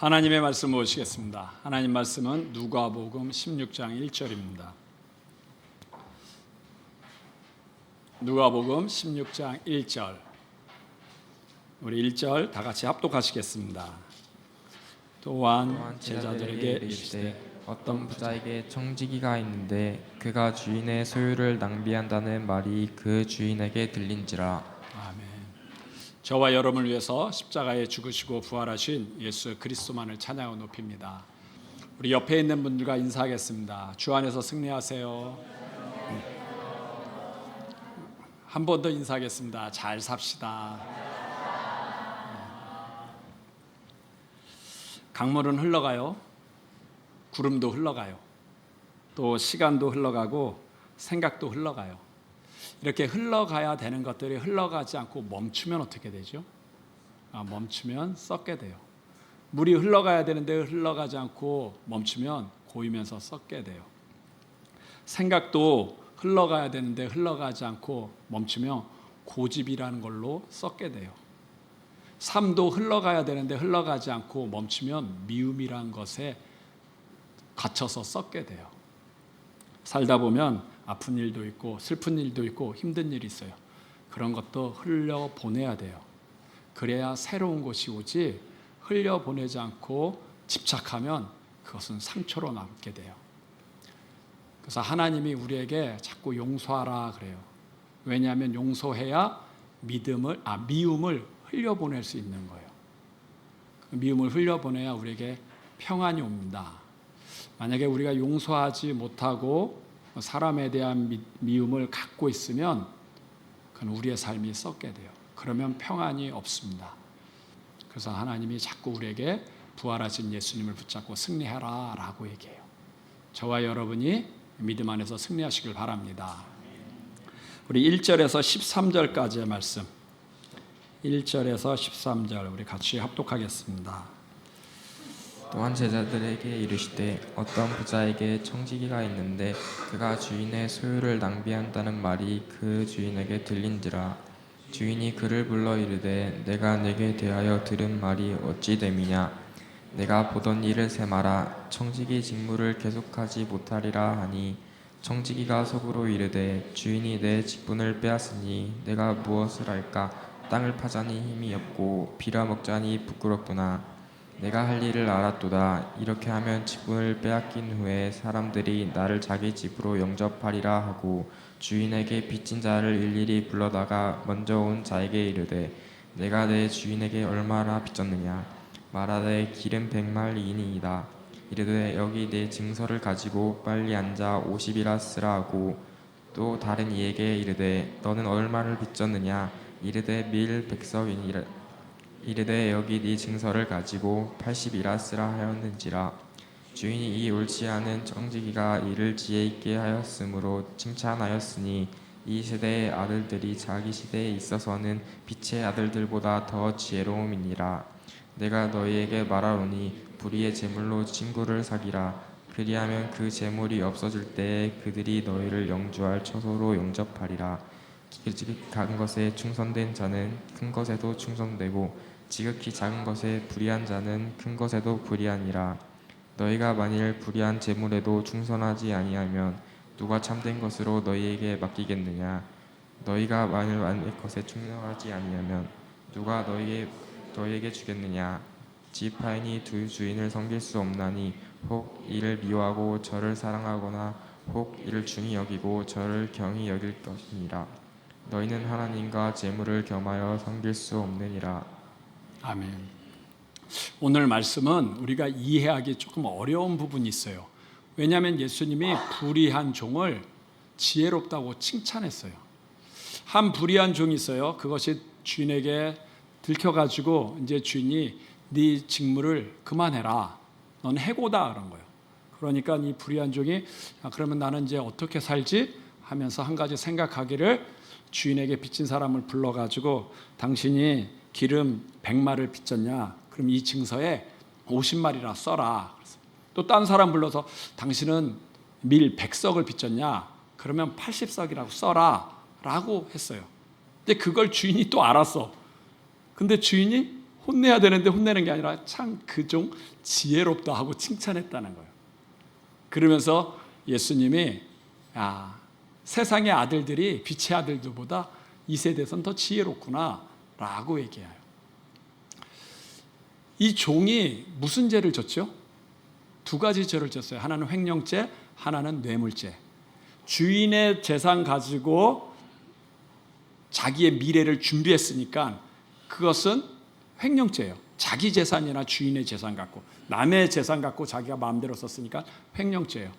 하나님의 말씀 보시겠습니다. 하나님 말씀은 누가복음 16장 1절입니다. 누가복음 16장 1절. 우리 1절 다 같이 합독하시겠습니다. 또한 제자들에게 이르시되 어떤 부자에게 청지기가 있는데 그가 주인의 소유를 낭비한다는 말이 그 주인에게 들린지라. 아멘. 저와 여러분을 위해서 십자가에 죽으시고 부활하신 예수 그리스도만을 찬양하고 높입니다. 우리 옆에 있는 분들과 인사하겠습니다. 주 안에서 승리하세요. 한 번 더 인사하겠습니다. 잘 삽시다. 강물은 흘러가요. 구름도 흘러가요. 또 시간도 흘러가고 생각도 흘러가요. 이렇게 흘러가야 되는 것들이 흘러가지 않고 멈추면 어떻게 되죠? 멈추면 썩게 돼요. 물이 흘러가야 되는데 흘러가지 않고 멈추면 고이면서 썩게 돼요. 생각도 흘러가야 되는데 흘러가지 않고 멈추면 고집이라는 걸로 썩게 돼요. 삶도 흘러가야 되는데 흘러가지 않고 멈추면 미움이라는 것에 갇혀서 썩게 돼요. 살다 보면 아픈 일도 있고 슬픈 일도 있고 힘든 일이 있어요. 그런 것도 흘려보내야 돼요. 그래야 새로운 것이 오지, 흘려보내지 않고 집착하면 그것은 상처로 남게 돼요. 그래서 하나님이 우리에게 자꾸 용서하라 그래요. 왜냐하면 용서해야 미움을 흘려보낼 수 있는 거예요. 미움을 흘려보내야 우리에게 평안이 옵니다. 만약에 우리가 용서하지 못하고 사람에 대한 미움을 갖고 있으면 그건 우리의 삶이 썩게 돼요. 그러면 평안이 없습니다. 그래서 하나님이 자꾸 우리에게 부활하신 예수님을 붙잡고 승리하라 라고 얘기해요. 저와 여러분이 믿음 안에서 승리하시길 바랍니다. 우리 1절에서 13절까지의 말씀, 1절에서 13절 우리 같이 합독하겠습니다. 또한 제자들에게 이르시되 어떤 부자에게 청지기가 있는데 그가 주인의 소유를 낭비한다는 말이 그 주인에게 들린지라. 주인이 그를 불러 이르되 내가 내게 대하여 들은 말이 어찌 됨이냐. 내가 보던 일을 세마라. 청지기 직무를 계속하지 못하리라 하니 청지기가 속으로 이르되 주인이 내 직분을 빼앗으니 내가 무엇을 할까. 땅을 파자니 힘이 없고 빌어먹자니 부끄럽구나. 내가 할 일을 알았도다. 이렇게 하면 직분을 빼앗긴 후에 사람들이 나를 자기 집으로 영접하리라 하고 주인에게 빚진 자를 일일이 불러다가 먼저 온 자에게 이르되 내가 내 주인에게 얼마나 빚졌느냐. 말하되 기름 100말이니이다. 이르되 여기 내 증서를 가지고 빨리 앉아 50이라 쓰라 하고 또 다른 이에게 이르되 너는 얼마를 빚졌느냐. 이르되 밀 100석이니라. 이르되 여기 네 증서를 가지고 80이라 쓰라 하였는지라. 주인이 이 옳지 않은 청지기가 이를 지혜 있게 하였으므로 칭찬하였으니 이 세대의 아들들이 자기 시대에 있어서는 빛의 아들들보다 더 지혜로움이니라. 내가 너희에게 말하노니 불의의 재물로 친구를 사기라. 그리하면 그 재물이 없어질 때에 그들이 너희를 영주할 처소로 영접하리라. 지극히 작은 것에 충성된 자는 큰 것에도 충성되고 지극히 작은 것에 불의한 자는 큰 것에도 불의하니라. 너희가 만일 불의한 재물에도 충성하지 아니하면 누가 참된 것으로 너희에게 맡기겠느냐. 너희가 만일 만의 것에 충성하지 아니하면 누가 너희에게 주겠느냐. 집 하인이 두 주인을 섬길 수 없나니 혹 이를 미워하고 저를 사랑하거나 혹 이를 중히 여기고 저를 경히 여길 것이니라. 너희는 하나님과 재물을 겸하여 섬길 수 없느니라. 아멘. 오늘 말씀은 우리가 이해하기 조금 어려운 부분이 있어요. 왜냐하면 예수님이 불의한 종을 지혜롭다고 칭찬했어요. 한 불의한 종이 있어요. 그것이 주인에게 들켜가지고 이제 주인이 네 직무를 그만해라. 넌 해고다 그런 거예요. 그러니까 이 불의한 종이 그러면 나는 이제 어떻게 살지 하면서 한 가지 생각하기를 주인에게 빚진 사람을 불러가지고 당신이 기름 100말을 빚졌냐? 그럼 이 증서에 50말이라 써라. 또 딴 사람 불러서 당신은 밀 100석을 빚졌냐? 그러면 80석이라고 써라 라고 했어요. 근데 그걸 주인이 또 알았어. 근데 주인이 혼내야 되는데 혼내는 게 아니라 참 그종 지혜롭다 하고 칭찬했다는 거예요. 그러면서 예수님이 세상의 아들들이 빛의 아들들보다 이 세대에서는 더 지혜롭구나 라고 얘기해요. 이 종이 무슨 죄를 졌죠? 두 가지 죄를 졌어요. 하나는 횡령죄, 하나는 뇌물죄. 주인의 재산 가지고 자기의 미래를 준비했으니까 그것은 횡령죄예요. 자기 재산이나 주인의 재산 갖고, 남의 재산 갖고 자기가 마음대로 썼으니까 횡령죄예요.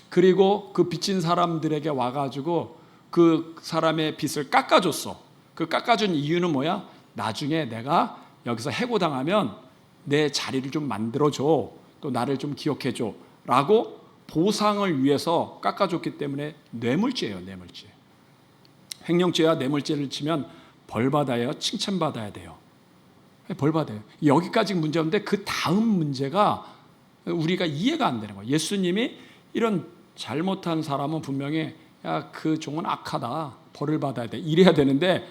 그리고 그 빚진 사람들에게 와가지고 그 사람의 빚을 깎아줬어. 그 깎아준 이유는 뭐야? 나중에 내가 여기서 해고당하면 내 자리를 좀 만들어줘, 또 나를 좀 기억해줘 라고 보상을 위해서 깎아줬기 때문에 뇌물죄예요. 뇌물죄. 횡령죄와 뇌물죄를 치면 벌받아야 칭찬받아야 돼요. 벌받아요. 여기까지 문제인데 그 다음 문제가 우리가 이해가 안 되는 거예요. 예수님이 이런 잘못한 사람은 분명히 그 종은 악하다, 벌을 받아야 돼, 이래야 되는데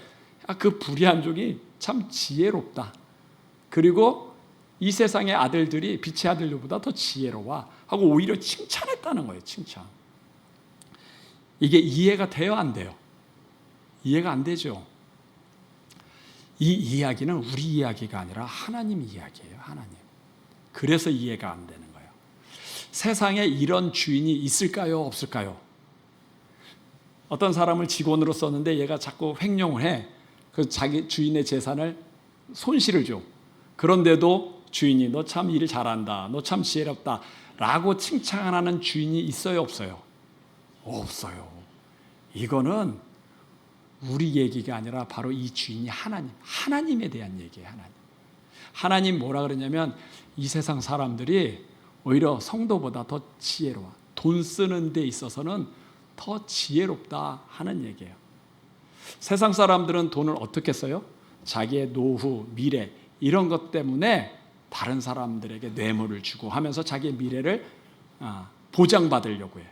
그 불의한 종이 참 지혜롭다. 그리고 이 세상의 아들들이 빛의 아들들보다 더 지혜로워 하고 오히려 칭찬했다는 거예요. 칭찬. 이게 이해가 돼요, 안 돼요? 이해가 안 되죠. 이 이야기는 우리 이야기가 아니라 하나님 이야기예요. 하나님. 그래서 이해가 안 되는 거예요. 세상에 이런 주인이 있을까요? 없을까요? 어떤 사람을 직원으로 썼는데 얘가 자꾸 횡령을 해. 그 자기 주인의 재산을 손실을 줘. 그런데도 주인이 너 참 일 잘한다, 너 참 지혜롭다 라고 칭찬하는 주인이 있어요, 없어요? 없어요. 이거는 우리 얘기가 아니라 바로 이 주인이 하나님에 대한 얘기예요. 하나님 뭐라 그러냐면 이 세상 사람들이 오히려 성도보다 더 지혜로워. 돈 쓰는 데 있어서는 더 지혜롭다 하는 얘기예요. 세상 사람들은 돈을 어떻게 써요? 자기의 노후, 미래 이런 것 때문에 다른 사람들에게 뇌물을 주고 하면서 자기의 미래를 보장받으려고 해요.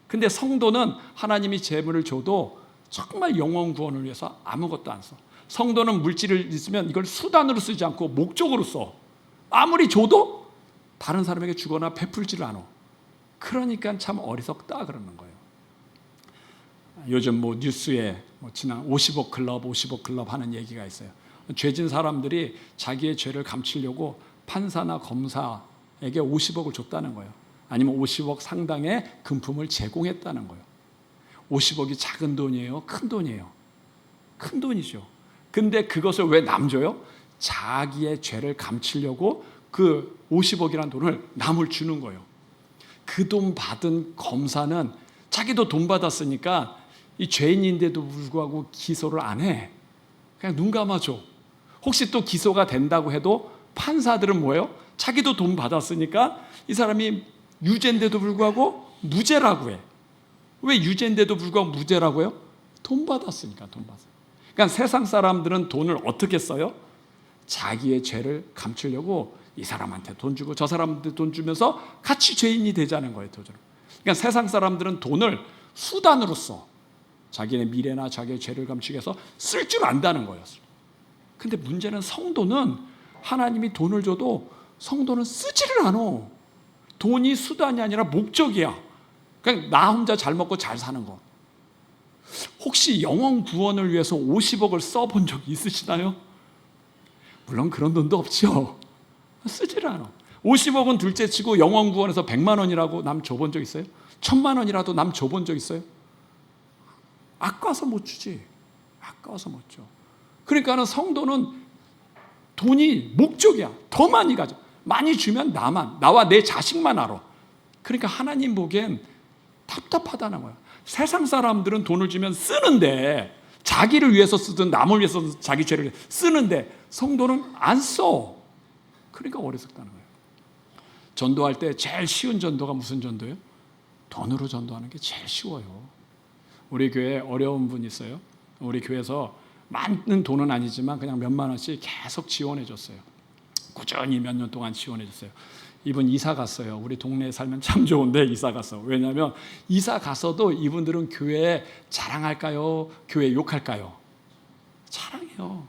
근데 성도는 하나님이 재물을 줘도 정말 영혼 구원을 위해서 아무것도 안 써. 성도는 물질을 있으면 이걸 수단으로 쓰지 않고 목적으로 써. 아무리 줘도 다른 사람에게 주거나 베풀지를 않아. 그러니까 참 어리석다 그러는 거예요. 요즘 뉴스에 지난 50억 클럽 하는 얘기가 있어요. 죄진 사람들이 자기의 죄를 감추려고 판사나 검사에게 50억을 줬다는 거예요. 아니면 50억 상당의 금품을 제공했다는 거예요. 50억이 작은 돈이에요? 큰 돈이에요? 큰 돈이죠. 근데 그것을 왜 남 줘요? 자기의 죄를 감추려고 그 50억이라는 돈을 남을 주는 거예요. 그 돈 받은 검사는 자기도 돈 받았으니까 이 죄인인데도 불구하고 기소를 안 해. 그냥 눈 감아줘. 혹시 또 기소가 된다고 해도 판사들은 뭐예요? 자기도 돈 받았으니까 이 사람이 유죄인데도 불구하고 무죄라고 해. 왜 유죄인데도 불구하고 무죄라고 해요? 돈 받았으니까, 돈 받았어요. 그러니까 세상 사람들은 돈을 어떻게 써요? 자기의 죄를 감추려고 이 사람한테 돈 주고 저 사람한테 돈 주면서 같이 죄인이 되자는 거예요, 도저히. 그러니까 세상 사람들은 돈을 수단으로 써. 자기의 미래나 자기의 죄를 감추기 위해서 쓸 줄 안다는 거예요. 근데 문제는 성도는 하나님이 돈을 줘도 성도는 쓰지를 않아. 돈이 수단이 아니라 목적이야. 그냥 나 혼자 잘 먹고 잘 사는 거. 혹시 영혼 구원을 위해서 50억을 써본 적 있으시나요? 물론 그런 돈도 없죠. 쓰지를 않아. 50억은 둘째치고 영혼 구원에서 100만 원이라고 남 줘본 적 있어요? 1000만 원이라도 남 줘본 적 있어요? 아까워서 못 주지. 아까워서 못 줘. 그러니까는 성도는 돈이 목적이야. 더 많이 가져. 많이 주면 나와 내 자식만 알아. 그러니까 하나님 보기엔 답답하다는 거야. 세상 사람들은 돈을 주면 쓰는데, 자기를 위해서 쓰든 남을 위해서 자기 죄를 쓰는데 성도는 안 써. 그러니까 어리석다는 거예요. 전도할 때 제일 쉬운 전도가 무슨 전도예요? 돈으로 전도하는 게 제일 쉬워요. 우리 교회에 어려운 분 있어요. 우리 교회에서 많은 돈은 아니지만 그냥 몇만 원씩 계속 지원해 줬어요. 꾸준히 몇 년 동안 지원해 줬어요. 이분 이사 갔어요. 우리 동네에 살면 참 좋은데 이사 갔어. 왜냐하면 이사 가서도 이분들은 교회에 자랑할까요? 교회 욕할까요? 자랑해요.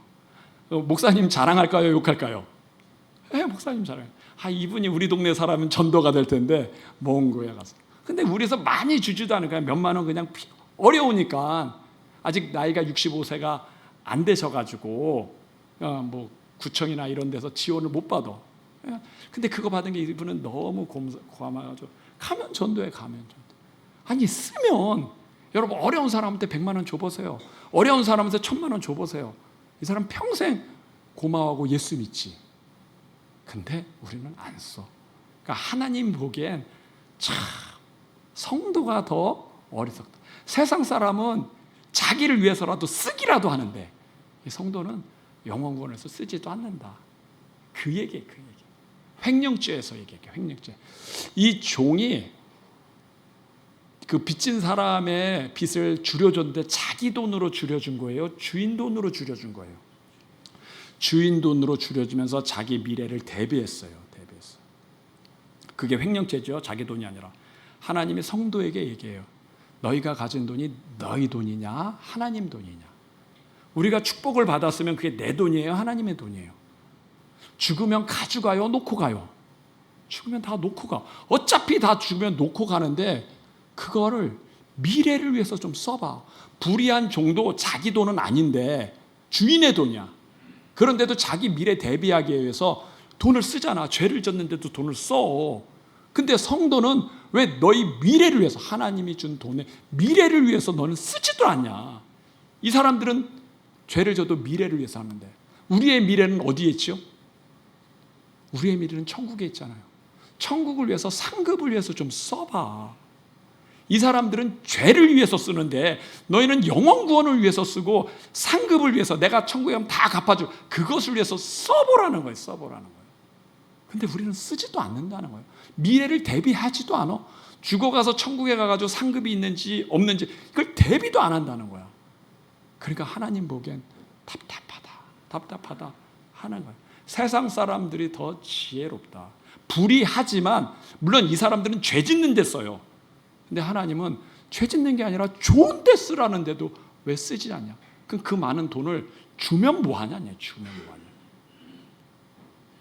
목사님 자랑할까요? 욕할까요? 목사님 자랑. 이분이 우리 동네 사람은 전도가 될 텐데 몽고에 가서. 근데 우리에서 많이 주지도 않으니까 몇만 원 그냥 어려우니까 아직 나이가 65세가 안 되셔가지고 뭐 구청이나 이런 데서 지원을 못 받아. 근데 그거 받은 게 이분은 너무 고마워가지고 가면 전도에 가면 전도. 아니 쓰면 여러분 어려운 사람한테 100만 원 줘보세요. 어려운 사람한테 1000만 원 줘보세요. 이 사람 평생 고마워하고 예수 믿지. 근데 우리는 안 써. 그러니까 하나님 보기엔 참 성도가 더 어리석다. 세상 사람은 자기를 위해서라도 쓰기라도 하는데 이 성도는 영원구원에서 쓰지도 않는다. 그 얘기. 횡령죄에서 얘기해. 횡령죄. 이 종이 그 빚진 사람의 빚을 줄여줬는데 자기 돈으로 줄여준 거예요? 주인 돈으로 줄여준 거예요? 주인 돈으로 줄여주면서 자기 미래를 대비했어요. 그게 횡령죄죠. 자기 돈이 아니라. 하나님이 성도에게 얘기해요. 너희가 가진 돈이 너희 돈이냐 하나님 돈이냐. 우리가 축복을 받았으면 그게 내 돈이에요 하나님의 돈이에요. 죽으면 가져가요 놓고 가요? 죽으면 다 놓고 가. 어차피 다 죽으면 놓고 가는데 그거를 미래를 위해서 좀 써봐. 불의한 종도 자기 돈은 아닌데 주인의 돈이야. 그런데도 자기 미래 대비하기 위해서 돈을 쓰잖아. 죄를 졌는데도 돈을 써. 근데 성도는 왜 너희 미래를 위해서 하나님이 준 돈에 미래를 위해서 너는 쓰지도 않냐. 이 사람들은 죄를 져도 미래를 위해서 하는데 우리의 미래는 어디에 있죠? 우리의 미래는 천국에 있잖아요. 천국을 위해서 상급을 위해서 좀 써봐. 이 사람들은 죄를 위해서 쓰는데 너희는 영원 구원을 위해서 쓰고 상급을 위해서 내가 천국에 가면 다 갚아줄 그것을 위해서 써보라는 거예요. 써보라는 거예요. 근데 우리는 쓰지도 않는다는 거예요. 미래를 대비하지도 않아. 죽어가서 천국에 가가지고 상급이 있는지 없는지 그걸 대비도 안 한다는 거야. 그러니까 하나님 보기엔 답답하다 하는 거예요. 세상 사람들이 더 지혜롭다. 불의하지만 물론 이 사람들은 죄 짓는 데 써요. 근데 하나님은 죄 짓는 게 아니라 좋은 데 쓰라는데도 왜 쓰지 않냐. 그럼 그 많은 돈을 주면 뭐하냐. 주면 뭐하냐.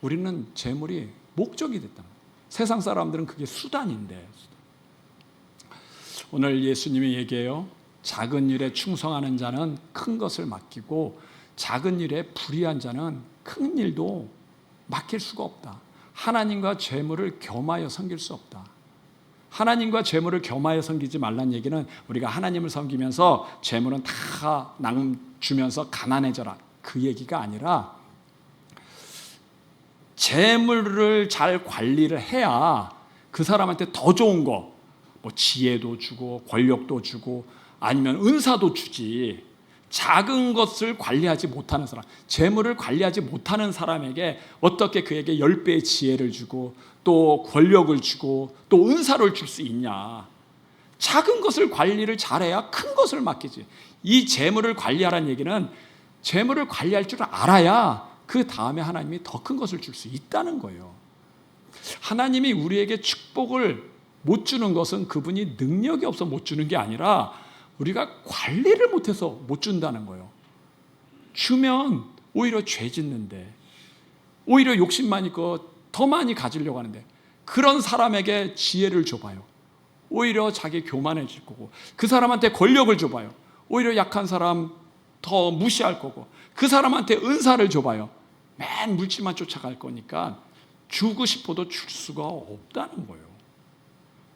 우리는 재물이 목적이 됐다. 세상 사람들은 그게 수단인데. 오늘 예수님이 얘기해요. 작은 일에 충성하는 자는 큰 것을 맡기고 작은 일에 불의한 자는 큰 일도 맡길 수가 없다. 하나님과 재물을 겸하여 섬길 수 없다. 하나님과 재물을 겸하여 섬기지 말란 얘기는 우리가 하나님을 섬기면서 재물은 다 주면서 가난해져라. 그 얘기가 아니라 재물을 잘 관리를 해야 그 사람한테 더 좋은 거, 뭐 지혜도 주고 권력도 주고 아니면 은사도 주지. 작은 것을 관리하지 못하는 사람, 재물을 관리하지 못하는 사람에게 어떻게 그에게 10배의 지혜를 주고 또 권력을 주고 또 은사를 줄 수 있냐. 작은 것을 관리를 잘해야 큰 것을 맡기지. 이 재물을 관리하라는 얘기는 재물을 관리할 줄 알아야 그 다음에 하나님이 더 큰 것을 줄 수 있다는 거예요. 하나님이 우리에게 축복을 못 주는 것은 그분이 능력이 없어 못 주는 게 아니라 우리가 관리를 못해서 못 준다는 거예요. 주면 오히려 죄 짓는데 오히려 욕심만 있고 더 많이 가지려고 하는데 그런 사람에게 지혜를 줘봐요. 오히려 자기 교만해질 거고 그 사람한테 권력을 줘봐요. 오히려 약한 사람 더 무시할 거고 그 사람한테 은사를 줘봐요. 맨 물질만 쫓아갈 거니까 주고 싶어도 줄 수가 없다는 거예요.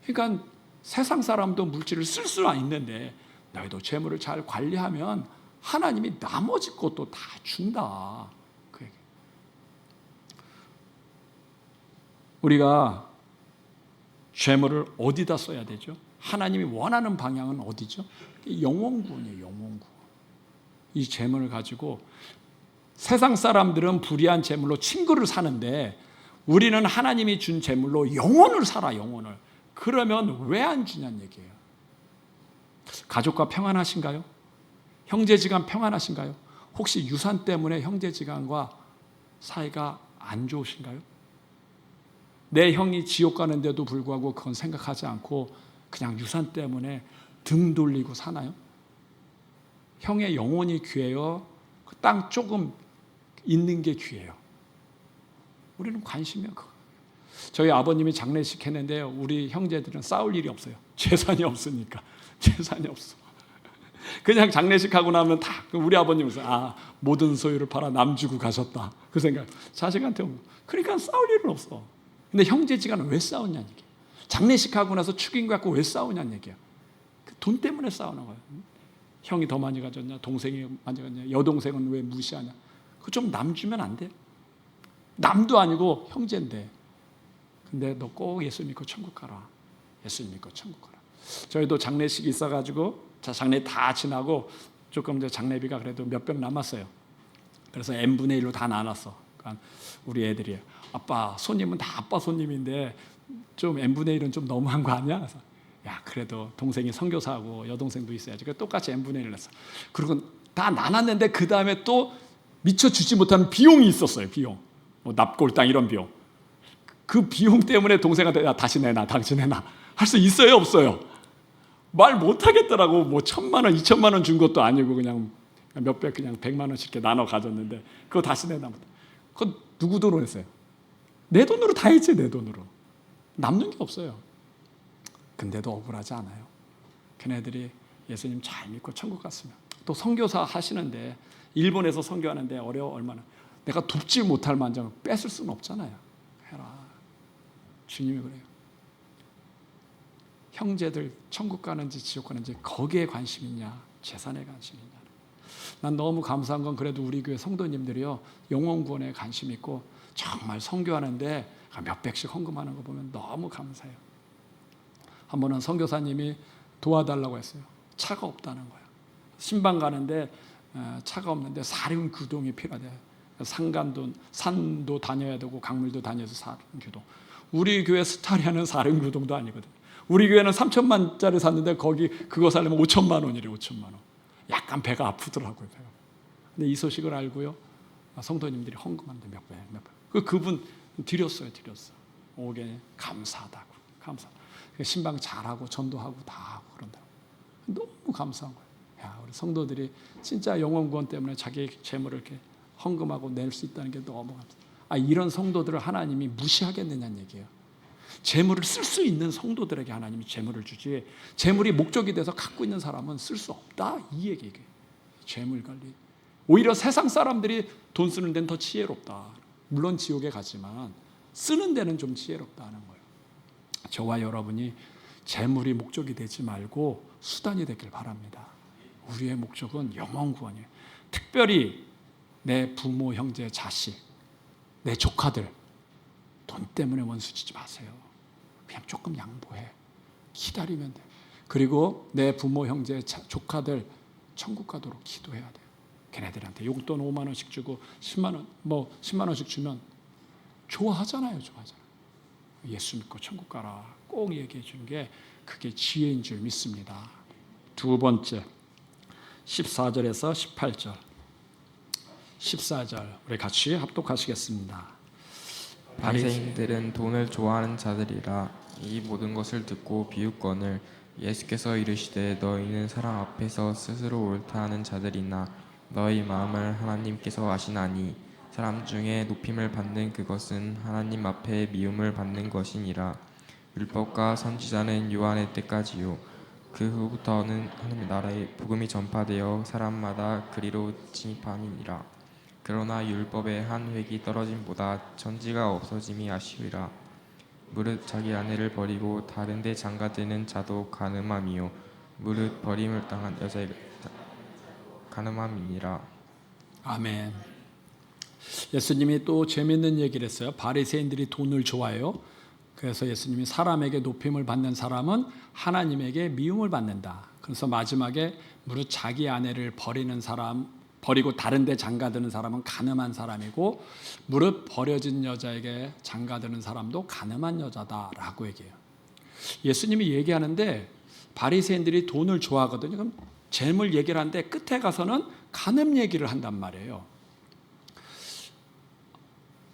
그러니까 세상 사람도 물질을 쓸 수는 있는데 너희도 재물을 잘 관리하면 하나님이 나머지 것도 다 준다. 그 얘기. 우리가 재물을 어디다 써야 되죠? 하나님이 원하는 방향은 어디죠? 영원구원이에요. 영원구원. 이 재물을 가지고 세상 사람들은 불의한 재물로 친구를 사는데 우리는 하나님이 준 재물로 영혼을 살아. 영혼을. 그러면 왜 안 주냐는 얘기예요. 가족과 평안하신가요? 형제지간 평안하신가요? 혹시 유산 때문에 형제지간과 사이가 안 좋으신가요? 내 형이 지옥 가는데도 불구하고 그건 생각하지 않고 그냥 유산 때문에 등 돌리고 사나요? 형의 영혼이 귀해요? 그 땅 조금 있는 게 귀해요. 우리는 관심이 없고. 저희 아버님이 장례식 했는데 우리 형제들은 싸울 일이 없어요. 재산이 없으니까. 재산이 없어. 그냥 장례식하고 나면 다 우리 아버님은 모든 소유를 팔아 남 주고 가셨다. 그 생각. 자식한테 오면. 그러니까 싸울 일은 없어. 근데 형제지간은 왜 싸우냐는 얘기예요. 장례식하고 나서 축인 갖고 왜 싸우냐는 얘기예요. 돈 때문에 싸우는 거예요. 형이 더 많이 가졌냐, 동생이 많이 가졌냐, 여동생은 왜 무시하냐. 그거 좀 남 주면 안 돼? 남도 아니고 형제인데. 근데 너 꼭 예수 믿고 천국 가라. 예수 믿고 천국 가라. 저희도 장례식이 있어가지고 장례 다 지나고 조금 이제 장례비가 그래도 몇 병 남았어요. 그래서 n분의 1로 다 나눴어. 그러니까 우리 애들이 아빠 손님은 다 아빠 손님인데 좀 n분의 1은 좀 너무한 거 아니야? 그래서 야 그래도 동생이 선교사하고 여동생도 있어야지. 그래서 똑같이 n분의 1을 냈어. 그리고 다 나눴는데 그 다음에 또 미처 주지 못한 비용이 있었어요. 비용. 뭐 납골당 이런 비용. 그 비용 때문에 동생한테 야 다시 내놔, 당신 내놔 할 수 있어요, 없어요? 말 못하겠더라고. 뭐 1,000만 원, 2,000만 원 준 것도 아니고 그냥 몇백 그냥 100만 원씩 이렇게 나눠 가졌는데 그거 다시 내놔. 그거 누구 돈으로 했어요? 내 돈으로 다 했지, 내 돈으로. 남는 게 없어요. 근데도 억울하지 않아요. 걔네들이 예수님 잘 믿고 천국 갔으면. 또 선교사 하시는데 일본에서 선교하는데 얼마나 내가 돕지 못할 만큼 뺏을 수는 없잖아요. 해라. 주님이 그래요. 형제들 천국 가는지 지옥 가는지 거기에 관심 있냐, 재산에 관심 있냐. 난 너무 감사한 건 그래도 우리 교회 성도님들이요 영혼 구원에 관심 있고 정말 선교하는데 몇 백씩 헌금하는 거 보면 너무 감사해요. 한 번은 선교사님이 도와달라고 했어요. 차가 없다는 거예요. 신방 가는데 차가 없는데 사륜교동이 필요하대. 산도 다녀야 되고 강물도 다녀서 사륜교동. 우리 교회 스타리아는 사륜교동도 아니거든. 우리 교회는 3,000만짜리 샀는데 거기 그거 살려면 5,000만 원이래. 5,000만 원. 약간 배가 아프더라고요. 배가. 근데 이 소식을 알고요 성도님들이 헌금하는데 몇 배. 그분 드렸어요. 오게 감사하다고. 신방 잘하고 전도하고 다 하고 그런다고. 너무 감사한 거예요. 야, 우리 성도들이 진짜 영혼 구원 때문에 자기 재물을 이렇게 헌금하고 낼 수 있다는 게 너무 감사해요. 이런 성도들을 하나님이 무시하겠느냐는 얘기예요. 재물을 쓸 수 있는 성도들에게 하나님이 재물을 주지 재물이 목적이 돼서 갖고 있는 사람은 쓸 수 없다 이 얘기예요. 재물 관리. 오히려 세상 사람들이 돈 쓰는 데는 더 지혜롭다. 물론 지옥에 가지만 쓰는 데는 좀 지혜롭다는 거예요. 저와 여러분이 재물이 목적이 되지 말고 수단이 되길 바랍니다. 우리의 목적은 영혼 구원이에요. 특별히 내 부모, 형제, 자식, 내 조카들 돈 때문에 원수 지지 마세요. 그냥 조금 양보해. 기다리면 돼. 그리고 내 부모, 형제, 조카들 천국 가도록 기도해야 돼요. 걔네들한테 용돈 5만 원씩 주고 10만 원씩 주면 좋아하잖아요. 예수 믿고 천국 가라. 꼭 얘기해 주는 게 그게 지혜인 줄 믿습니다. 두 번째 14절에서 18절 14절 우리 같이 합독하시겠습니다. 바리새인들은 돈을 좋아하는 자들이라 이 모든 것을 듣고 비웃거늘 예수께서 이르시되 너희는 사람 앞에서 스스로 옳다 하는 자들이나 너희 마음을 하나님께서 아시나니 사람 중에 높임을 받는 그것은 하나님 앞에 미움을 받는 것이니라. 율법과 선지자는 요한의 때까지요 그 후부터는 하나님 나라의 복음이 전파되어 사람마다 그리로 진입함이니라. 그러나 율법의 한 획이 떨어짐보다 천지가 없어짐이 아쉬우라. 무릇 자기 아내를 버리고 다른 데 장가드는 자도 간음함이요 무릇 버림을 당한 여자의 간음함이니라. 아멘. 예수님이 또 재밌는 얘기를 했어요. 바리새인들이 돈을 좋아해요. 그래서 예수님이 사람에게 높임을 받는 사람은 하나님에게 미움을 받는다. 그래서 마지막에 무릇 자기 아내를 버리는 사람, 버리고 다른 데 장가드는 사람은 간음한 사람이고 무릇 버려진 여자에게 장가드는 사람도 간음한 여자다라고 얘기해요. 예수님이 얘기하는데 바리새인들이 돈을 좋아하거든요. 그럼 재물 얘기를 하는데 끝에 가서는 간음 얘기를 한단 말이에요.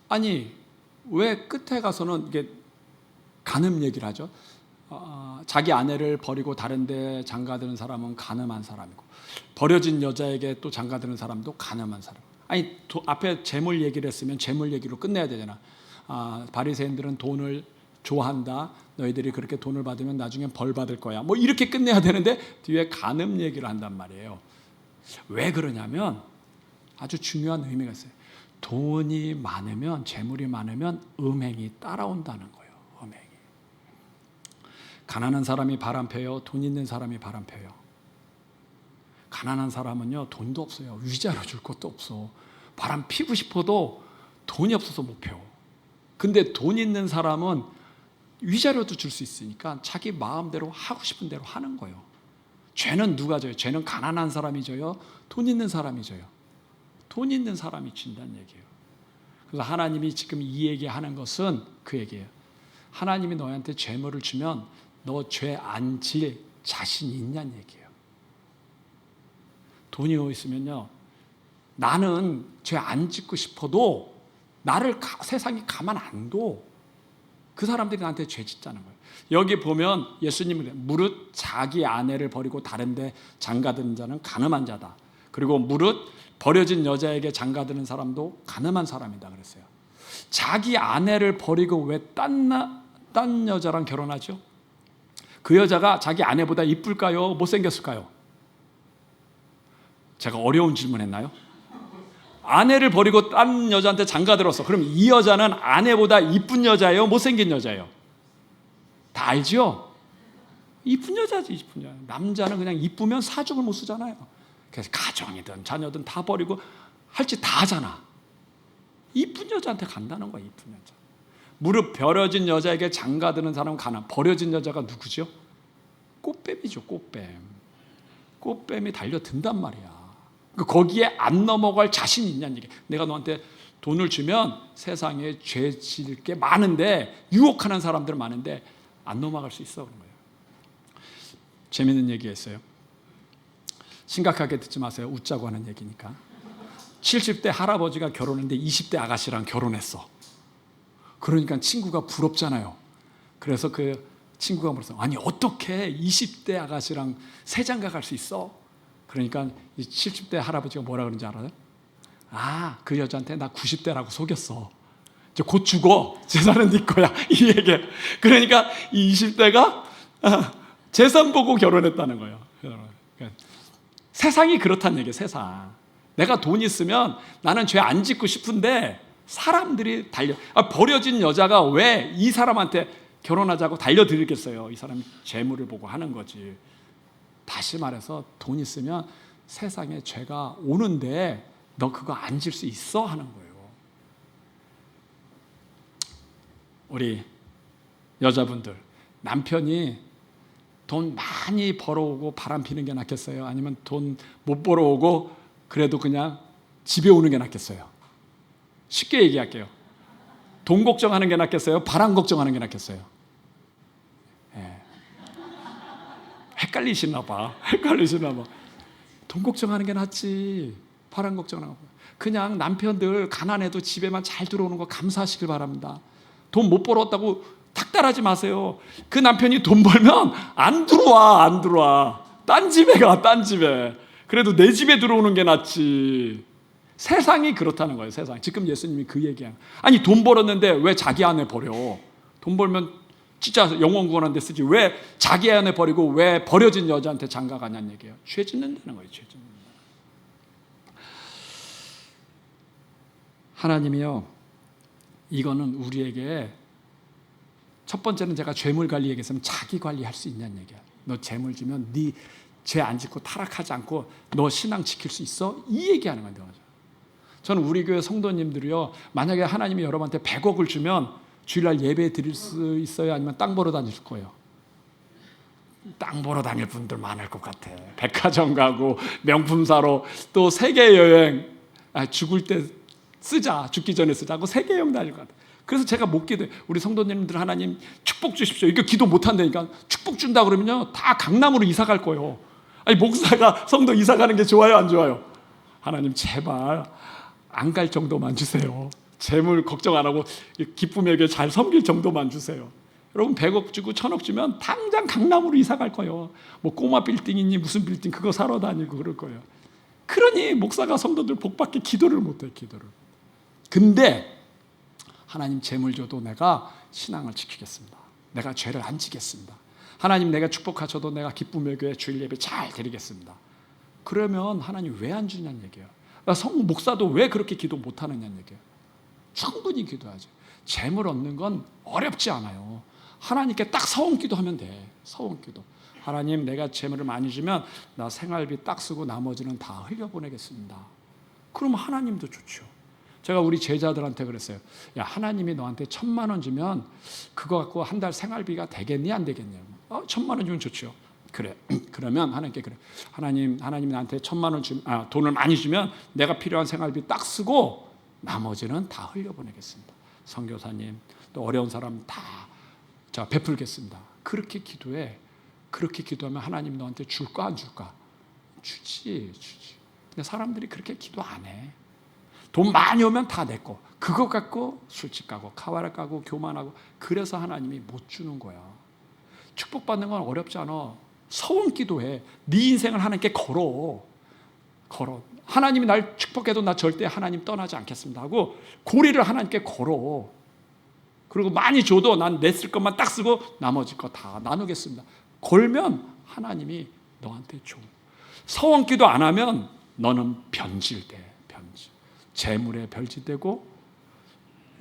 아니 왜 끝에 가서는 이게 간음 얘기를 하죠? 자기 아내를 버리고 다른 데 장가드는 사람은 간음한 사람이고 버려진 여자에게 또 장가드는 사람도 간음한 사람. 아니 앞에 재물 얘기를 했으면 재물 얘기로 끝내야 되잖아. 바리새인들은 돈을 좋아한다. 너희들이 그렇게 돈을 받으면 나중에 벌 받을 거야. 뭐 이렇게 끝내야 되는데 뒤에 간음 얘기를 한단 말이에요. 왜 그러냐면 아주 중요한 의미가 있어요. 돈이 많으면, 재물이 많으면 음행이 따라온다는 거예요. 음행이. 가난한 사람이 바람 펴요. 돈 있는 사람이 바람 펴요. 가난한 사람은요, 돈도 없어요. 위자료 줄 것도 없어. 바람 피고 싶어도 돈이 없어서 못 펴. 근데 돈 있는 사람은 위자료도 줄 수 있으니까 자기 마음대로 하고 싶은 대로 하는 거예요. 죄는 누가 져요? 죄는 가난한 사람이 져요? 돈 있는 사람이 져요? 돈 있는 사람이 진다는 얘기예요. 그래서 하나님이 지금 이 얘기하는 것은 그 얘기예요. 하나님이 너한테 재물을 주면 너 죄 안 질 자신이 있냐는 얘기예요. 돈이 있으면요, 나는 죄 안 짓고 싶어도 나를 세상이 가만 안 둬. 그 사람들이 나한테 죄 짓자는 거예요. 여기 보면 예수님은 무릇 자기 아내를 버리고 다른 데 장가드는 자는 가늠한 자다. 그리고 무릇 버려진 여자에게 장가드는 사람도 가늠한 사람이다 그랬어요. 자기 아내를 버리고 왜 딴 여자랑 결혼하죠? 그 여자가 자기 아내보다 이쁠까요? 못생겼을까요? 제가 어려운 질문했나요? 아내를 버리고 딴 여자한테 장가들었어. 그럼 이 여자는 아내보다 이쁜 여자예요? 못생긴 여자예요? 다 알죠? 이쁜 여자지, 이쁜 여자. 남자는 그냥 이쁘면 사죽을 못 쓰잖아요. 그래서 가정이든 자녀든 다 버리고 할 짓 다 하잖아. 이쁜 여자한테 간다는 거야, 이쁜 여자. 무릎 버려진 여자에게 장가드는 사람은 가난. 버려진 여자가 누구죠? 꽃뱀이죠, 꽃뱀. 꽃뱀이 달려든단 말이야. 거기에 안 넘어갈 자신이 있냐는 얘기야. 내가 너한테 돈을 주면 세상에 죄 지을 게 많은데, 유혹하는 사람들 많은데 안 넘어갈 수 있어, 그런 거예요. 재밌는 얘기했어요. 심각하게 듣지 마세요. 웃자고 하는 얘기니까. 70대 할아버지가 결혼했는데 20대 아가씨랑 결혼했어. 그러니까 친구가 부럽잖아요. 그래서 그 친구가 물었어. 아니 어떻게 20대 아가씨랑 세 장가 갈 수 있어? 그러니까 이 70대 할아버지가 뭐라 그런지 알아요? 그 여자한테 나 90대라고 속였어. 이제 곧 죽어. 재산은 네 거야. 이 얘기. 그러니까 이 20대가 재산 보고 결혼했다는 거예요. 세상이 그렇다는 얘기예요. 세상. 내가 돈 있으면 나는 죄 안 짓고 싶은데 사람들이 버려진 여자가 왜 이 사람한테 결혼하자고 달려들겠어요. 이 사람이 재물을 보고 하는 거지. 다시 말해서 돈 있으면 세상에 죄가 오는데 너 그거 안 질 수 있어? 하는 거예요. 우리 여자분들, 남편이 돈 많이 벌어오고 바람 피는 게 낫겠어요? 아니면 돈 못 벌어오고 그래도 그냥 집에 오는 게 낫겠어요? 쉽게 얘기할게요. 돈 걱정하는 게 낫겠어요? 바람 걱정하는 게 낫겠어요? 헷갈리시나 봐. 돈 걱정하는 게 낫지. 바람 걱정하는 거. 그냥 남편들 가난해도 집에만 잘 들어오는 거 감사하시길 바랍니다. 돈 못 벌었다고 탁달하지 마세요. 그 남편이 돈 벌면 안 들어와. 딴 집에 가, 딴 집에. 그래도 내 집에 들어오는 게 낫지. 세상이 그렇다는 거예요, 세상. 지금 예수님이 그 얘기한. 아니, 돈 벌었는데 왜 자기 아내 버려? 돈 벌면 진짜 영원 구원한 데 쓰지. 왜 자기 아내 버리고 왜 버려진 여자한테 장가 가냐는 얘기예요. 죄 짓는다는 거예요, 죄 짓는다. 하나님이요, 이거는 우리에게 첫 번째는 제가 죄물 관리 얘기했으면 자기 관리할 수 있냐는 얘기야. 너 재물 주면 네 죄 안 짓고 타락하지 않고 너 신앙 지킬 수 있어? 이 얘기하는 건데. 저는 우리 교회 성도님들이요, 만약에 하나님이 여러분한테 100억을 주면 주일날 예배 드릴 수 있어요? 아니면 땅 보러 다닐 거예요? 땅 보러 다닐 분들 많을 것 같아. 백화점 가고 명품 사러 또 세계 여행, 죽을 때 쓰자, 죽기 전에 쓰자고 세계 여행 다닐 것 같아. 그래서 제가 못 기도해. 우리 성도님들 하나님 축복 주십시오. 이거 기도 못 한다니까. 축복 준다 그러면요, 다 강남으로 이사 갈 거예요. 아니, 목사가 성도 이사 가는 게 좋아요, 안 좋아요? 하나님 제발 안 갈 정도만 주세요. 재물 걱정 안 하고 기쁨에게 잘 섬길 정도만 주세요. 여러분 100억 주고 1000억 주면 당장 강남으로 이사 갈 거예요. 뭐 꼬마 빌딩이니 무슨 빌딩 그거 사러 다니고 그럴 거예요. 그러니 목사가 성도들 복받게 기도를 못해, 기도를. 근데 하나님 재물 줘도 내가 신앙을 지키겠습니다. 내가 죄를 안 지겠습니다. 하나님 내가 축복하셔도 내가 기쁨의 교회 주일 예배 잘 드리겠습니다. 그러면 하나님 왜 안 주냐는 얘기예요. 성 목사도 왜 그렇게 기도 못하느냐는 얘기예요. 충분히 기도하죠. 재물 얻는 건 어렵지 않아요. 하나님께 딱 서원기도 하면 돼. 서원기도. 하나님 내가 재물을 많이 주면 나 생활비 딱 쓰고 나머지는 다 흘려보내겠습니다. 그러면 하나님도 좋죠. 제가 우리 제자들한테 그랬어요. 야, 하나님이 너한테 1,000만 원 주면 그거 갖고 한 달 생활비가 되겠니 안 되겠냐고. 1,000만 원 주면 좋죠. 그래. 그러면 하나님께 그래. 하나님이 나한테 1,000만 원 돈을 많이 주면 내가 필요한 생활비 딱 쓰고 나머지는 다 흘려보내겠습니다. 선교사님 또 어려운 사람 다 베풀겠습니다. 그렇게 기도해. 그렇게 기도하면 하나님 너한테 줄까 안 줄까? 주지. 근데 사람들이 그렇게 기도 안 해. 돈 많이 오면 다 내 거. 그거 갖고 술집 가고 카와라 가고 교만하고. 그래서 하나님이 못 주는 거야. 축복받는 건 어렵지 않아. 서원 기도해. 네 인생을 하나님께 걸어. 하나님이 날 축복해도 나 절대 하나님 떠나지 않겠습니다 하고 고리를 하나님께 걸어. 그리고 많이 줘도 난 내 쓸 것만 딱 쓰고 나머지 거 다 나누겠습니다. 걸면 하나님이 너한테 줘. 서원 기도 안 하면 너는 변질돼. 재물에 변질되고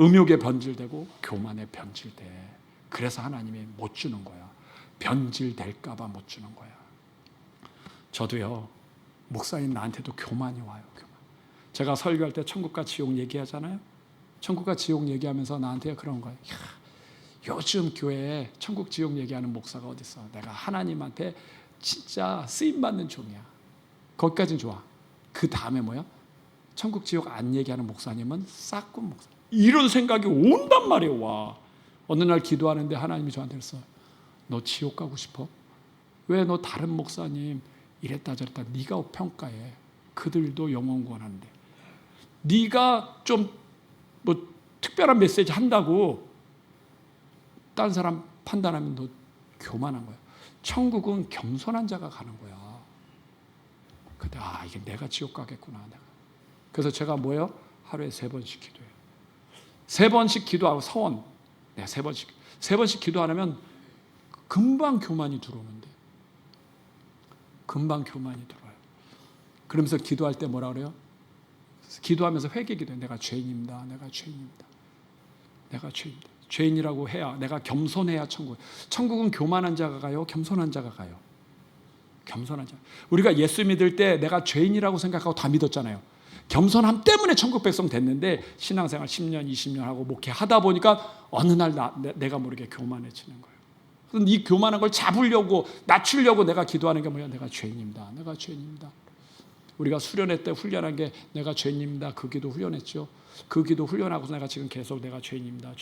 음욕에 변질되고 교만에 변질돼. 그래서 하나님이 못 주는 거야. 변질될까 봐 못 주는 거야. 저도요, 목사님 나한테도 교만이 와요. 제가 설교할 때 천국과 지옥 얘기하잖아요. 천국과 지옥 얘기하면서 나한테 그런 거예요. 야, 요즘 교회에 천국 지옥 얘기하는 목사가 어디 있어. 내가 하나님한테 진짜 쓰임받는 종이야. 거기까지는 좋아. 그 다음에 뭐야? 천국 지옥 안 얘기하는 목사님은 싹군 목사. 이런 생각이 온단 말이에요. 와. 어느 날 기도하는데 하나님이 저한테 그랬어. 너 지옥 가고 싶어? 왜 너 다른 목사님 이랬다 저랬다 네가 평가해. 그들도 영원 구원하는데. 네가 좀 뭐 특별한 메시지 한다고 다른 사람 판단하면 너 교만한 거야. 천국은 겸손한 자가 가는 거야. 근데 이게 내가 지옥 가겠구나. 그래서 제가 뭐예요? 하루에 3번씩 기도해요. 3번씩 기도하고 서원. 네, 3번씩 기도 안 하면 금방 교만이 들어오는데. 금방 교만이 들어와요. 그러면서 기도할 때 뭐라 그래요? 기도하면서 회개 기도해요. 내가 죄인입니다. 죄인이라고 해야, 내가 겸손해야 천국은 교만한 자가 가요? 겸손한 자가 가요? 겸손한 자. 우리가 예수 믿을 때 내가 죄인이라고 생각하고 다 믿었잖아요. 겸손함 때문에 천국 백성 됐는데 신앙생활 10년, 20년 하고 목회하다 보니까 어느 날 내가 모르게 교만해지는 거예요. 그런데 이 교만한 걸 잡으려고, 낮추려고 내가 기도하는 게 뭐야? 내가 죄인입니다. 우리가 수련회 때 훈련한 게 내가 죄인입니다. 그 기도 훈련했죠. 그 기도 훈련하고서 내가 지금 계속 내가 죄인입니다.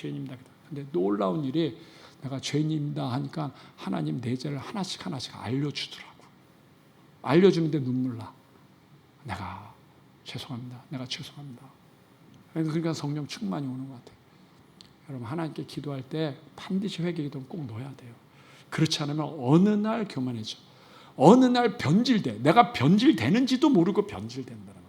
근데 놀라운 일이 내가 죄인입니다 하니까 하나님 내 죄를 하나씩 알려주더라고. 알려주는데 눈물 나. 내가 죄송합니다. 그러니까 성령 충만이 오는 것 같아요. 여러분 하나님께 기도할 때 반드시 회개기도는 꼭 넣어야 돼요. 그렇지 않으면 어느 날 교만해져. 어느 날 변질돼. 내가 변질되는지도 모르고 변질된다는 거예요.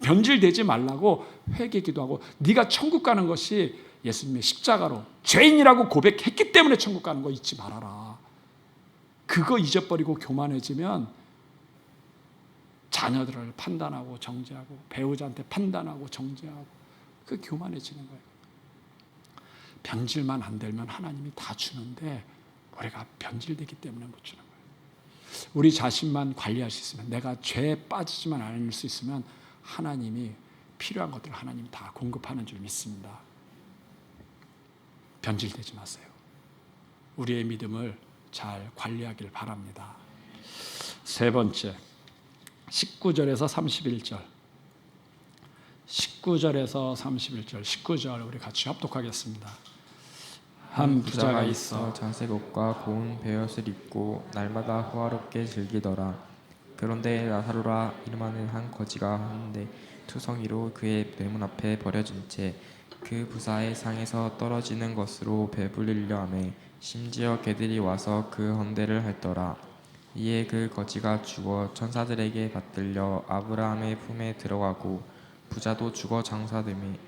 변질되지 말라고 회개기도하고 네가 천국 가는 것이 예수님의 십자가로 죄인이라고 고백했기 때문에 천국 가는 거 잊지 말아라. 그거 잊어버리고 교만해지면 자녀들을 판단하고 정죄하고 배우자한테 판단하고 정죄하고 그 교만해지는 거예요. 변질만 안 되면 하나님이 다 주는데 우리가 변질되기 때문에 못 주는 거예요. 우리 자신만 관리할 수 있으면, 내가 죄에 빠지지만 않을 수 있으면 하나님이 필요한 것들을 하나님 다 공급하는 줄 믿습니다. 변질되지 마세요. 우리의 믿음을 잘 관리하길 바랍니다. 세 번째, 19절에서 31절. 19절 우리 같이 합독하겠습니다. 한 부자가 있어 자색 옷과 고운 베옷을 입고 날마다 호화롭게 즐기더라. 그런데 나사로라 이름하는 한 거지가 하는데 투성이로 그의 뇌문 앞에 버려진 채 그 부자의 상에서 떨어지는 것으로 배불리려 하매 심지어 개들이 와서 그 헌대를 핥더라. 이에 그 거지가 죽어 천사들에게 받들려 아브라함의 품에 들어가고 부자도 죽어 장사됨에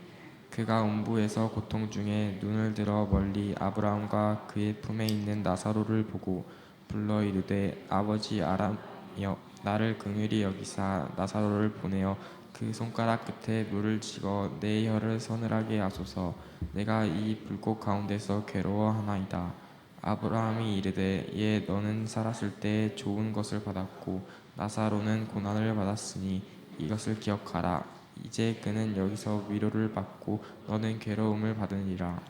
그가 음부에서 고통 중에 눈을 들어 멀리 아브라함과 그의 품에 있는 나사로를 보고 불러 이르되 아버지 아람이여 나를 긍휼히 여기사 나사로를 보내어 그 손가락 끝에 물을 찍어 내 혀를 서늘하게 하소서 내가 이 불꽃 가운데서 괴로워하나이다. 아브라함이 이르되 예 너는 살았을 때 좋은 것을 받았고 나사로는 고난을 받았으니 이것을 기억하라. 이제 그는 여기서 위로를 받고 너는 괴로움을 받으니라.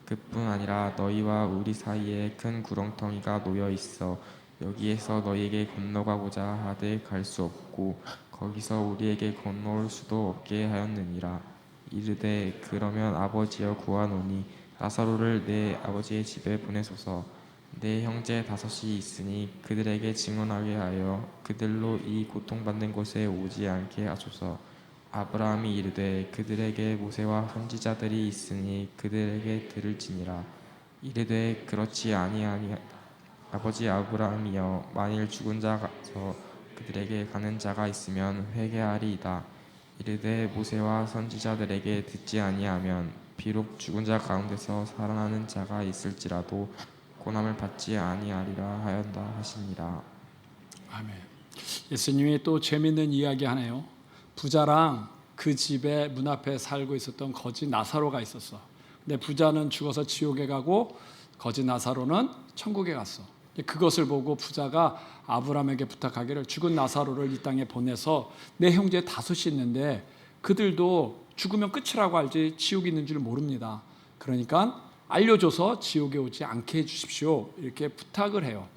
그뿐 아니라 너희와 우리 사이에 큰 구렁텅이가 놓여 있어 여기에서 너희에게 건너가고자 하되 갈 수 없고 거기서 우리에게 건너올 수도 없게 하였느니라. 이르되 그러면 아버지여 구하노니 나사로를 내 아버지의 집에 보내소서. 내 형제 5이 있으니 그들에게 증언하게 하여 그들로 이 고통받는 곳에 오지 않게 하소서. 아브라함이 이르되 그들에게 모세와 선지자들이 있으니 그들에게 들을지니라. 이르되 그렇지 아니하니 아버지 아브라함이여 만일 죽은 자가서 그들에게 가는 자가 있으면 회개하리이다. 이르되 모세와 선지자들에게 듣지 아니하면 비록 죽은 자 가운데서 살아나는 자가 있을지라도 고난을 받지 아니하리라 하였다 하시니라. 아멘. 예수님이 또 재밌는 이야기 하네요. 부자랑 그 집에 문 앞에 살고 있었던 거지 나사로가 있었어. 근데 부자는 죽어서 지옥에 가고 거지 나사로는 천국에 갔어. 그것을 보고 부자가 아브라함에게 부탁하기를 죽은 나사로를 이 땅에 보내서 내 형제 5이 있는데 그들도 죽으면 끝이라고 알지 지옥이 있는 줄 모릅니다. 그러니까 알려줘서 지옥에 오지 않게 해주십시오. 이렇게 부탁을 해요.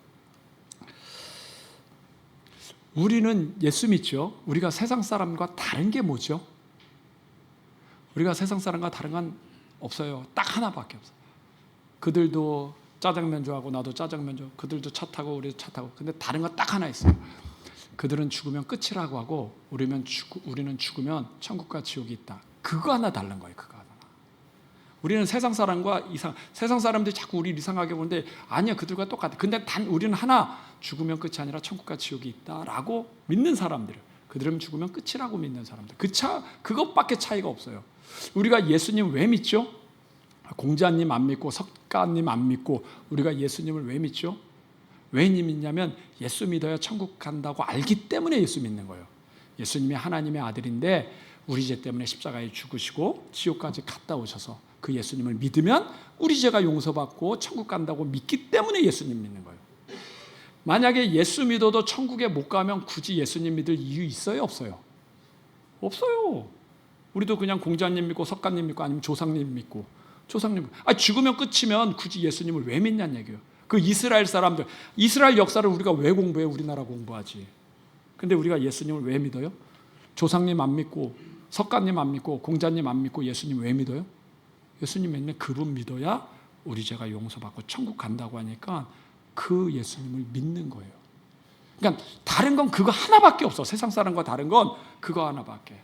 우리는 예수 믿죠. 우리가 세상 사람과 다른 게 뭐죠? 우리가 세상 사람과 다른 건 없어요. 딱 하나밖에 없어요. 그들도 짜장면 좋아하고 나도 짜장면 좋아하고 그들도 차 타고 우리도 차 타고 근데 다른 건 딱 하나 있어요. 그들은 죽으면 끝이라고 하고 우리는 죽으면 천국과 지옥이 있다. 그거 하나 다른 거예요. 그거 하나. 우리는 세상 사람과 세상 사람들이 자꾸 우리를 이상하게 보는데 아니야 그들과 똑같아. 근데 단 우리는 하나 죽으면 끝이 아니라 천국과 지옥이 있다라고 믿는 사람들. 그들은 죽으면 끝이라고 믿는 사람들. 그것밖에 차이가 없어요. 우리가 예수님 왜 믿죠? 공자님 안 믿고 석가님 안 믿고 우리가 예수님을 왜 믿죠? 왜 믿냐면 예수 믿어야 천국 간다고 알기 때문에 예수 믿는 거예요. 예수님이 하나님의 아들인데 우리 죄 때문에 십자가에 죽으시고 지옥까지 갔다 오셔서 그 예수님을 믿으면 우리 죄가 용서받고 천국 간다고 믿기 때문에 예수님 믿는 거예요. 만약에 예수 믿어도 천국에 못 가면 굳이 예수님 믿을 이유 있어요? 없어요? 없어요. 우리도 그냥 공자님 믿고 석가님 믿고 아니면 조상님 믿고 죽으면 끝이면 굳이 예수님을 왜 믿냐는 얘기예요. 그 이스라엘 사람들, 이스라엘 역사를 우리가 왜 공부해? 우리나라 공부하지. 근데 우리가 예수님을 왜 믿어요? 조상님 안 믿고 석가님 안 믿고 공자님 안 믿고 예수님 왜 믿어요? 예수님 믿는 그분 믿어야 우리 죄가 용서받고 천국 간다고 하니까 그 예수님을 믿는 거예요. 그러니까 다른 건 그거 하나밖에 없어. 세상 사람과 다른 건 그거 하나밖에.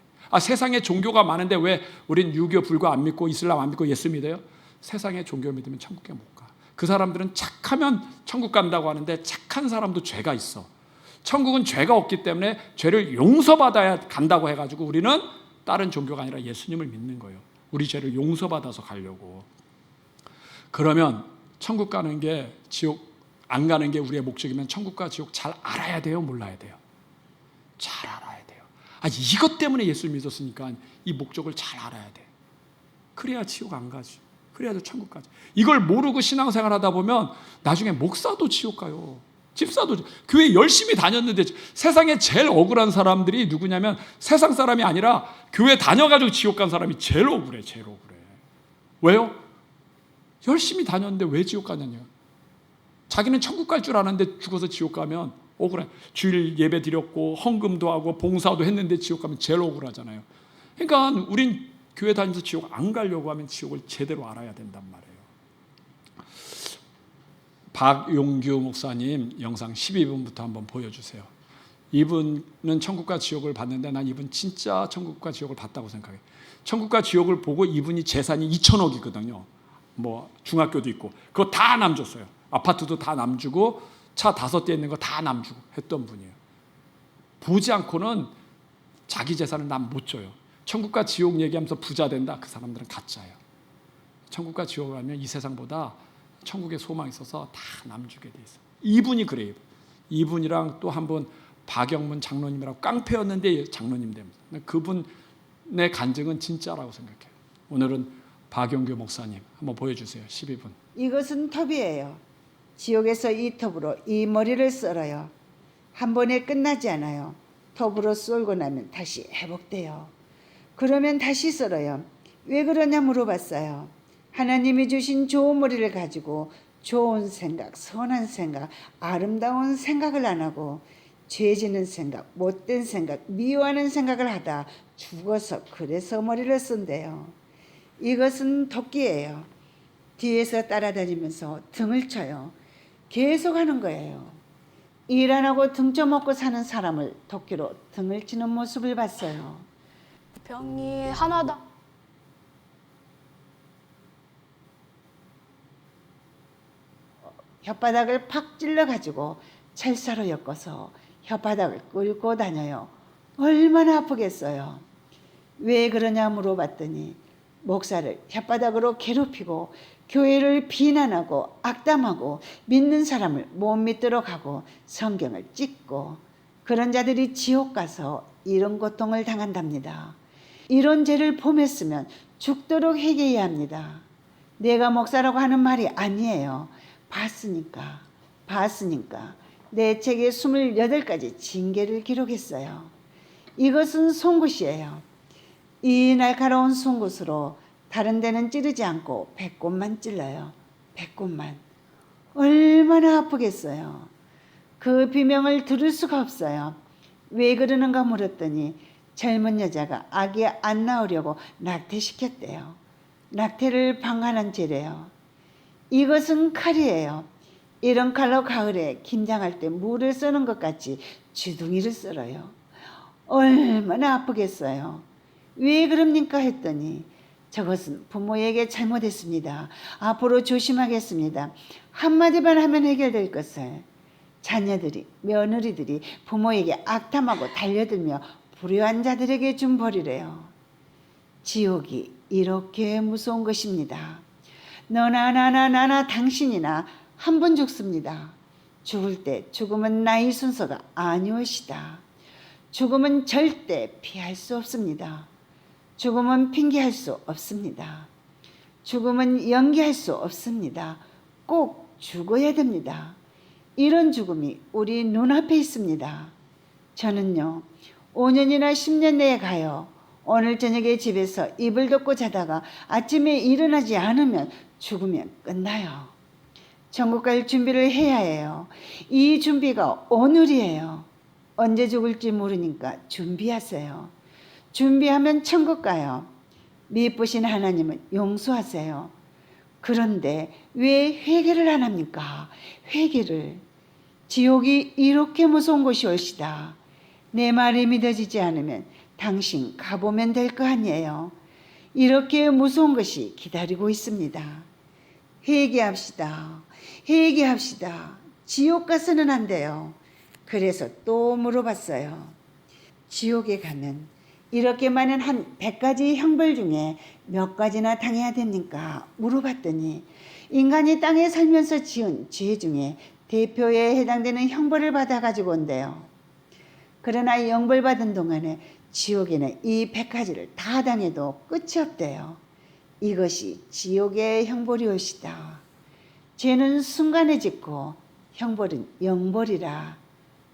세상에 종교가 많은데 왜 우린 유교 불교 안 믿고 이슬람 안 믿고 예수 믿어요? 세상에 종교 믿으면 천국에 못 가. 그 사람들은 착하면 천국 간다고 하는데 착한 사람도 죄가 있어. 천국은 죄가 없기 때문에 죄를 용서받아야 간다고 해가지고 우리는 다른 종교가 아니라 예수님을 믿는 거예요. 우리 죄를 용서받아서 가려고. 그러면 천국 가는 게 지옥 안 가는 게 우리의 목적이면 천국과 지옥 잘 알아야 돼요? 몰라야 돼요? 잘 알아야 돼요. 이것 때문에 예수 믿었으니까 이 목적을 잘 알아야 돼. 그래야 지옥 안 가지. 그래야 천국 가지. 이걸 모르고 신앙생활 하다 보면 나중에 목사도 지옥 가요. 집사도 교회 열심히 다녔는데 세상에 제일 억울한 사람들이 누구냐면 세상 사람이 아니라 교회 다녀가지고 지옥 간 사람이 제일 억울해. 제일 억울해. 왜요? 열심히 다녔는데 왜 지옥 가냐냐. 자기는 천국 갈 줄 아는데 죽어서 지옥 가면 억울해. 주일 예배 드렸고 헌금도 하고 봉사도 했는데 지옥 가면 제일 억울하잖아요. 그러니까 우린 교회 다니면서 지옥 안 가려고 하면 지옥을 제대로 알아야 된단 말이에요. 박용규 목사님 영상 12분부터 한번 보여주세요. 이분은 천국과 지옥을 봤는데 난 이분 진짜 천국과 지옥을 봤다고 생각해. 천국과 지옥을 보고 이분이 재산이 2천억이거든요. 뭐 중학교도 있고 그거 다 남줬어요. 아파트도 다 남주고 차 5대 있는 거 다 남주고 했던 분이에요. 보지 않고는 자기 재산을 남 못 줘요. 천국과 지옥 얘기하면서 부자 된다. 그 사람들은 가짜예요. 천국과 지옥을 가면 이 세상보다 천국에 소망이 있어서 다 남주게 돼 있어요. 이분이 그래요. 이분이랑 또 한 분 박영문 장로님이라고 깡패였는데 장로님 됩니다. 그분의 간증은 진짜라고 생각해요. 오늘은 박영규 목사님 한번 보여주세요. 12분. 이것은 톱이에요. 지옥에서 이 톱으로 이 머리를 썰어요. 한 번에 끝나지 않아요. 톱으로 썰고 나면 다시 회복돼요. 그러면 다시 썰어요. 왜 그러냐 물어봤어요. 하나님이 주신 좋은 머리를 가지고 좋은 생각, 선한 생각, 아름다운 생각을 안 하고 죄 지는 생각, 못된 생각, 미워하는 생각을 하다 죽어서 그래서 머리를 쓴대요. 이것은 도끼예요. 뒤에서 따라다니면서 등을 쳐요. 계속 하는 거예요. 일 안 하고 등쳐 먹고 사는 사람을 도끼로 등을 치는 모습을 봤어요. 병이 하나다. 혓바닥을 팍 찔러가지고 찰사로 엮어서 혓바닥을 끌고 다녀요. 얼마나 아프겠어요. 왜 그러냐 물어봤더니 목사를 혓바닥으로 괴롭히고 교회를 비난하고 악담하고 믿는 사람을 못 믿도록 하고 성경을 찢고 그런 자들이 지옥 가서 이런 고통을 당한답니다. 이런 죄를 범했으면 죽도록 회개해야 합니다. 내가 목사라고 하는 말이 아니에요. 봤으니까 내 책에 28가지 징계를 기록했어요. 이것은 송곳이에요. 이 날카로운 송곳으로 다른 데는 찌르지 않고 배꼽만 찔러요. 배꼽만. 얼마나 아프겠어요. 그 비명을 들을 수가 없어요. 왜 그러는가 물었더니 젊은 여자가 아기 안 낳으려고 낙태시켰대요. 낙태를 방관한 죄래요. 이것은 칼이에요. 이런 칼로 가을에 김장할 때 물을 쓰는 것 같이 주둥이를 썰어요. 얼마나 아프겠어요. 왜 그럽니까 했더니 저것은 부모에게 잘못했습니다. 앞으로 조심하겠습니다. 한마디만 하면 해결될 것을 자녀들이, 며느리들이 부모에게 악담하고 달려들며 불효한 자들에게 준 벌이래요. 지옥이 이렇게 무서운 것입니다. 너나 나나 당신이나 한 번 죽습니다. 죽을 때 죽음은 나의 순서가 아니오시다. 죽음은 절대 피할 수 없습니다. 죽음은 핑계할 수 없습니다. 죽음은 연기할 수 없습니다. 꼭 죽어야 됩니다. 이런 죽음이 우리 눈앞에 있습니다. 저는요, 5년이나 10년 내에 가요. 오늘 저녁에 집에서 이불 덮고 자다가 아침에 일어나지 않으면 죽으면 끝나요. 천국 갈 준비를 해야 해요. 이 준비가 오늘이에요. 언제 죽을지 모르니까 준비하세요. 준비하면 천국 가요. 미쁘신 하나님은 용서하세요. 그런데 왜 회개를 안 합니까? 회개를. 지옥이 이렇게 무서운 곳이 올시다. 내 말이 믿어지지 않으면 당신 가보면 될 거 아니에요. 이렇게 무서운 것이 기다리고 있습니다. 회개합시다. 회개합시다. 지옥 가서는 안 돼요. 그래서 또 물어봤어요. 지옥에 가면 이렇게 많은 한 100가지 형벌 중에 몇 가지나 당해야 됩니까? 물어봤더니 인간이 땅에 살면서 지은 죄 중에 대표에 해당되는 형벌을 받아가지고 온대요. 그러나 형벌 받은 동안에 지옥에는 이 100가지를 다 당해도 끝이 없대요. 이것이 지옥의 형벌이 올시다. 죄는 순간에 짓고 형벌은 영벌이라.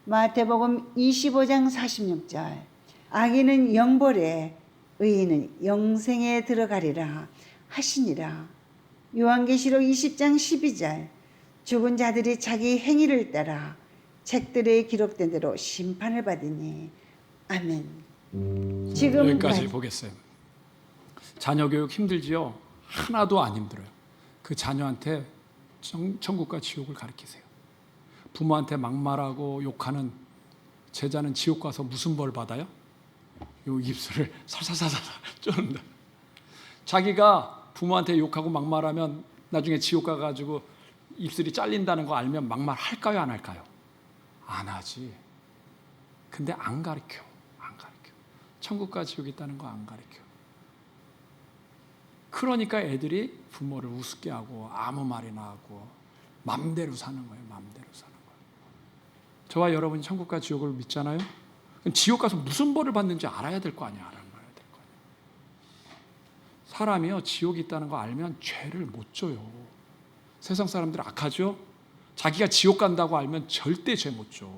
마태복음 25장 46절. 악인은 영벌에 의인은 영생에 들어가리라 하시니라. 요한계시록 20장 12절. 죽은 자들이 자기 행위를 따라 책들에 기록된 대로 심판을 받으니. 아멘. 지금 여기까지 보겠어요. 자녀 교육 힘들지요? 하나도 안 힘들어요. 그 자녀한테 천국과 지옥을 가르치세요. 부모한테 막말하고 욕하는 제자는 지옥 가서 무슨 벌 받아요? 요 입술을 살살살살 쪼는다. 자기가 부모한테 욕하고 막말하면 나중에 지옥 가가지고 입술이 잘린다는 거 알면 막말 할까요, 안 할까요? 안 하지. 근데 안 가르쳐. 천국과 지옥이 있다는 거 안 가르쳐. 그러니까 애들이 부모를 우습게 하고 아무 말이나 하고 맘대로 사는 거예요. 저와 여러분이 천국과 지옥을 믿잖아요. 그럼 지옥 가서 무슨 벌을 받는지 알아야 될 거 아니야. 사람이요, 지옥이 있다는 거 알면 죄를 못 져요. 세상 사람들 악하죠? 자기가 지옥 간다고 알면 절대 죄 못 져.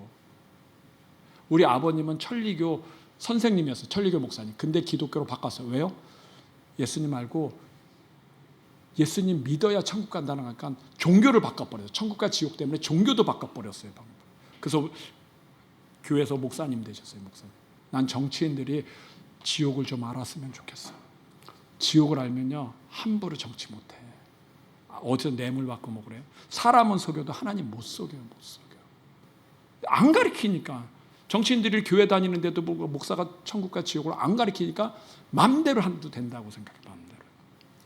우리 아버님은 천리교 선생님이었어요. 천리교 목사님. 근데 기독교로 바꿨어요. 왜요? 예수님 말고 예수님 믿어야 천국 간다는 거니까 종교를 바꿔버려요. 천국과 지옥 때문에 종교도 바꿔버렸어요. 그래서 교회에서 목사님 되셨어요. 목사님. 난 정치인들이 지옥을 좀 알았으면 좋겠어. 지옥을 알면요, 함부로 정치 못해. 어디서 뇌물 받고 뭐 그래요? 사람은 속여도 하나님 못 속여요. 안 가르치니까. 정치인들이 교회 다니는데도 목사가 천국과 지옥을 안 가르치니까 맘대로 해도 된다고 생각해요. 맘대로.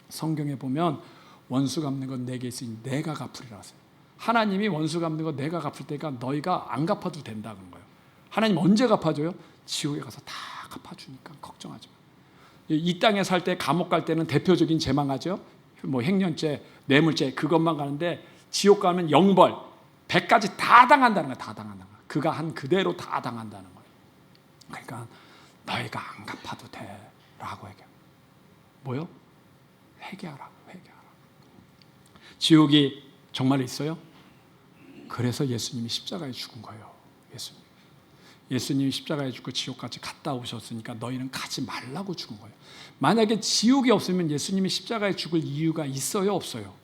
성경에 보면 원수 갚는 건 내게 있으니 내가 갚으리라 하세요. 하나님이 원수 갚는 거 내가 갚을 때가 너희가 안 갚아도 된다 그런 거예요. 하나님 언제 갚아줘요? 지옥에 가서 다 갚아주니까 걱정하지 마. 이 땅에 살 때 감옥 갈 때는 대표적인 죄만 가죠. 뭐 횡령죄, 뇌물죄 그것만 가는데 지옥 가면 영벌, 100가지 다 당한다는 거야. 다 당한다는 거야. 그가 한 그대로 다 당한다는 거예요. 그러니까 너희가 안 갚아도 돼라고 얘기해요. 뭐요? 회개하라고. 지옥이 정말 있어요? 그래서 예수님이 십자가에 죽은 거예요. 예수님이 십자가에 죽고 지옥까지 갔다 오셨으니까 너희는 가지 말라고 죽은 거예요. 만약에 지옥이 없으면 예수님이 십자가에 죽을 이유가 있어요? 없어요?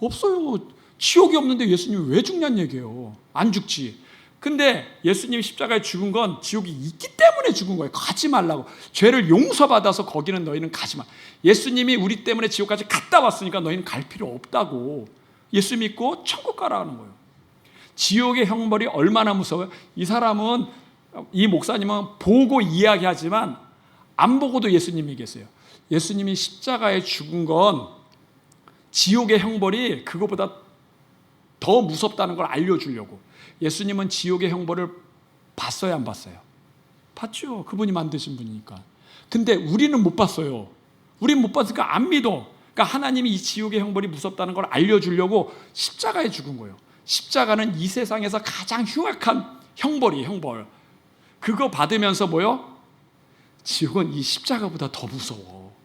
없어요. 지옥이 없는데 예수님이 왜 죽냐는 얘기예요. 안 죽지. 근데 예수님이 십자가에 죽은 건 지옥이 있기 때문에 죽은 거예요. 가지 말라고. 죄를 용서받아서 거기는 너희는 가지 마. 예수님이 우리 때문에 지옥까지 갔다 왔으니까 너희는 갈 필요 없다고. 예수 믿고 천국 가라는 거예요. 지옥의 형벌이 얼마나 무서워요? 이 목사님은 보고 이야기하지만 안 보고도 예수님 얘기했어요. 예수님이 십자가에 죽은 건 지옥의 형벌이 그거보다 더 무섭다는 걸 알려주려고. 예수님은 지옥의 형벌을 봤어요, 안 봤어요? 봤죠. 그분이 만드신 분이니까. 근데 우리는 못 봤어요. 우리는 못 봤으니까 안 믿어. 그러니까 하나님이 이 지옥의 형벌이 무섭다는 걸 알려주려고 십자가에 죽은 거예요. 십자가는 이 세상에서 가장 흉악한 형벌이에요. 형벌. 그거 받으면서 뭐요? 지옥은 이 십자가보다 더 무서워.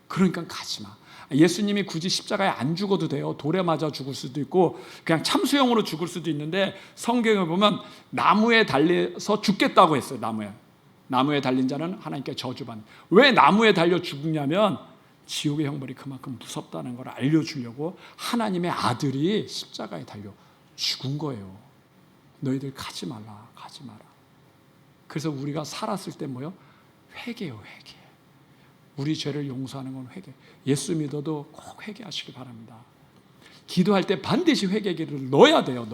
그러니까 가지 마. 예수님이 굳이 십자가에 안 죽어도 돼요. 돌에 맞아 죽을 수도 있고 그냥 참수형으로 죽을 수도 있는데 성경에 보면 나무에 달려서 죽겠다고 했어요. 나무에 달린 자는 하나님께 저주받는. 왜 나무에 달려 죽냐면 지옥의 형벌이 그만큼 무섭다는 걸 알려주려고 하나님의 아들이 십자가에 달려 죽은 거예요. 너희들 가지 마라. 그래서 우리가 살았을 때 뭐요? 회개요. 우리 죄를 용서하는 건 회개. 예수 믿어도 꼭 회개하시기 바랍니다. 기도할 때 반드시 회개기를 넣어야 돼요.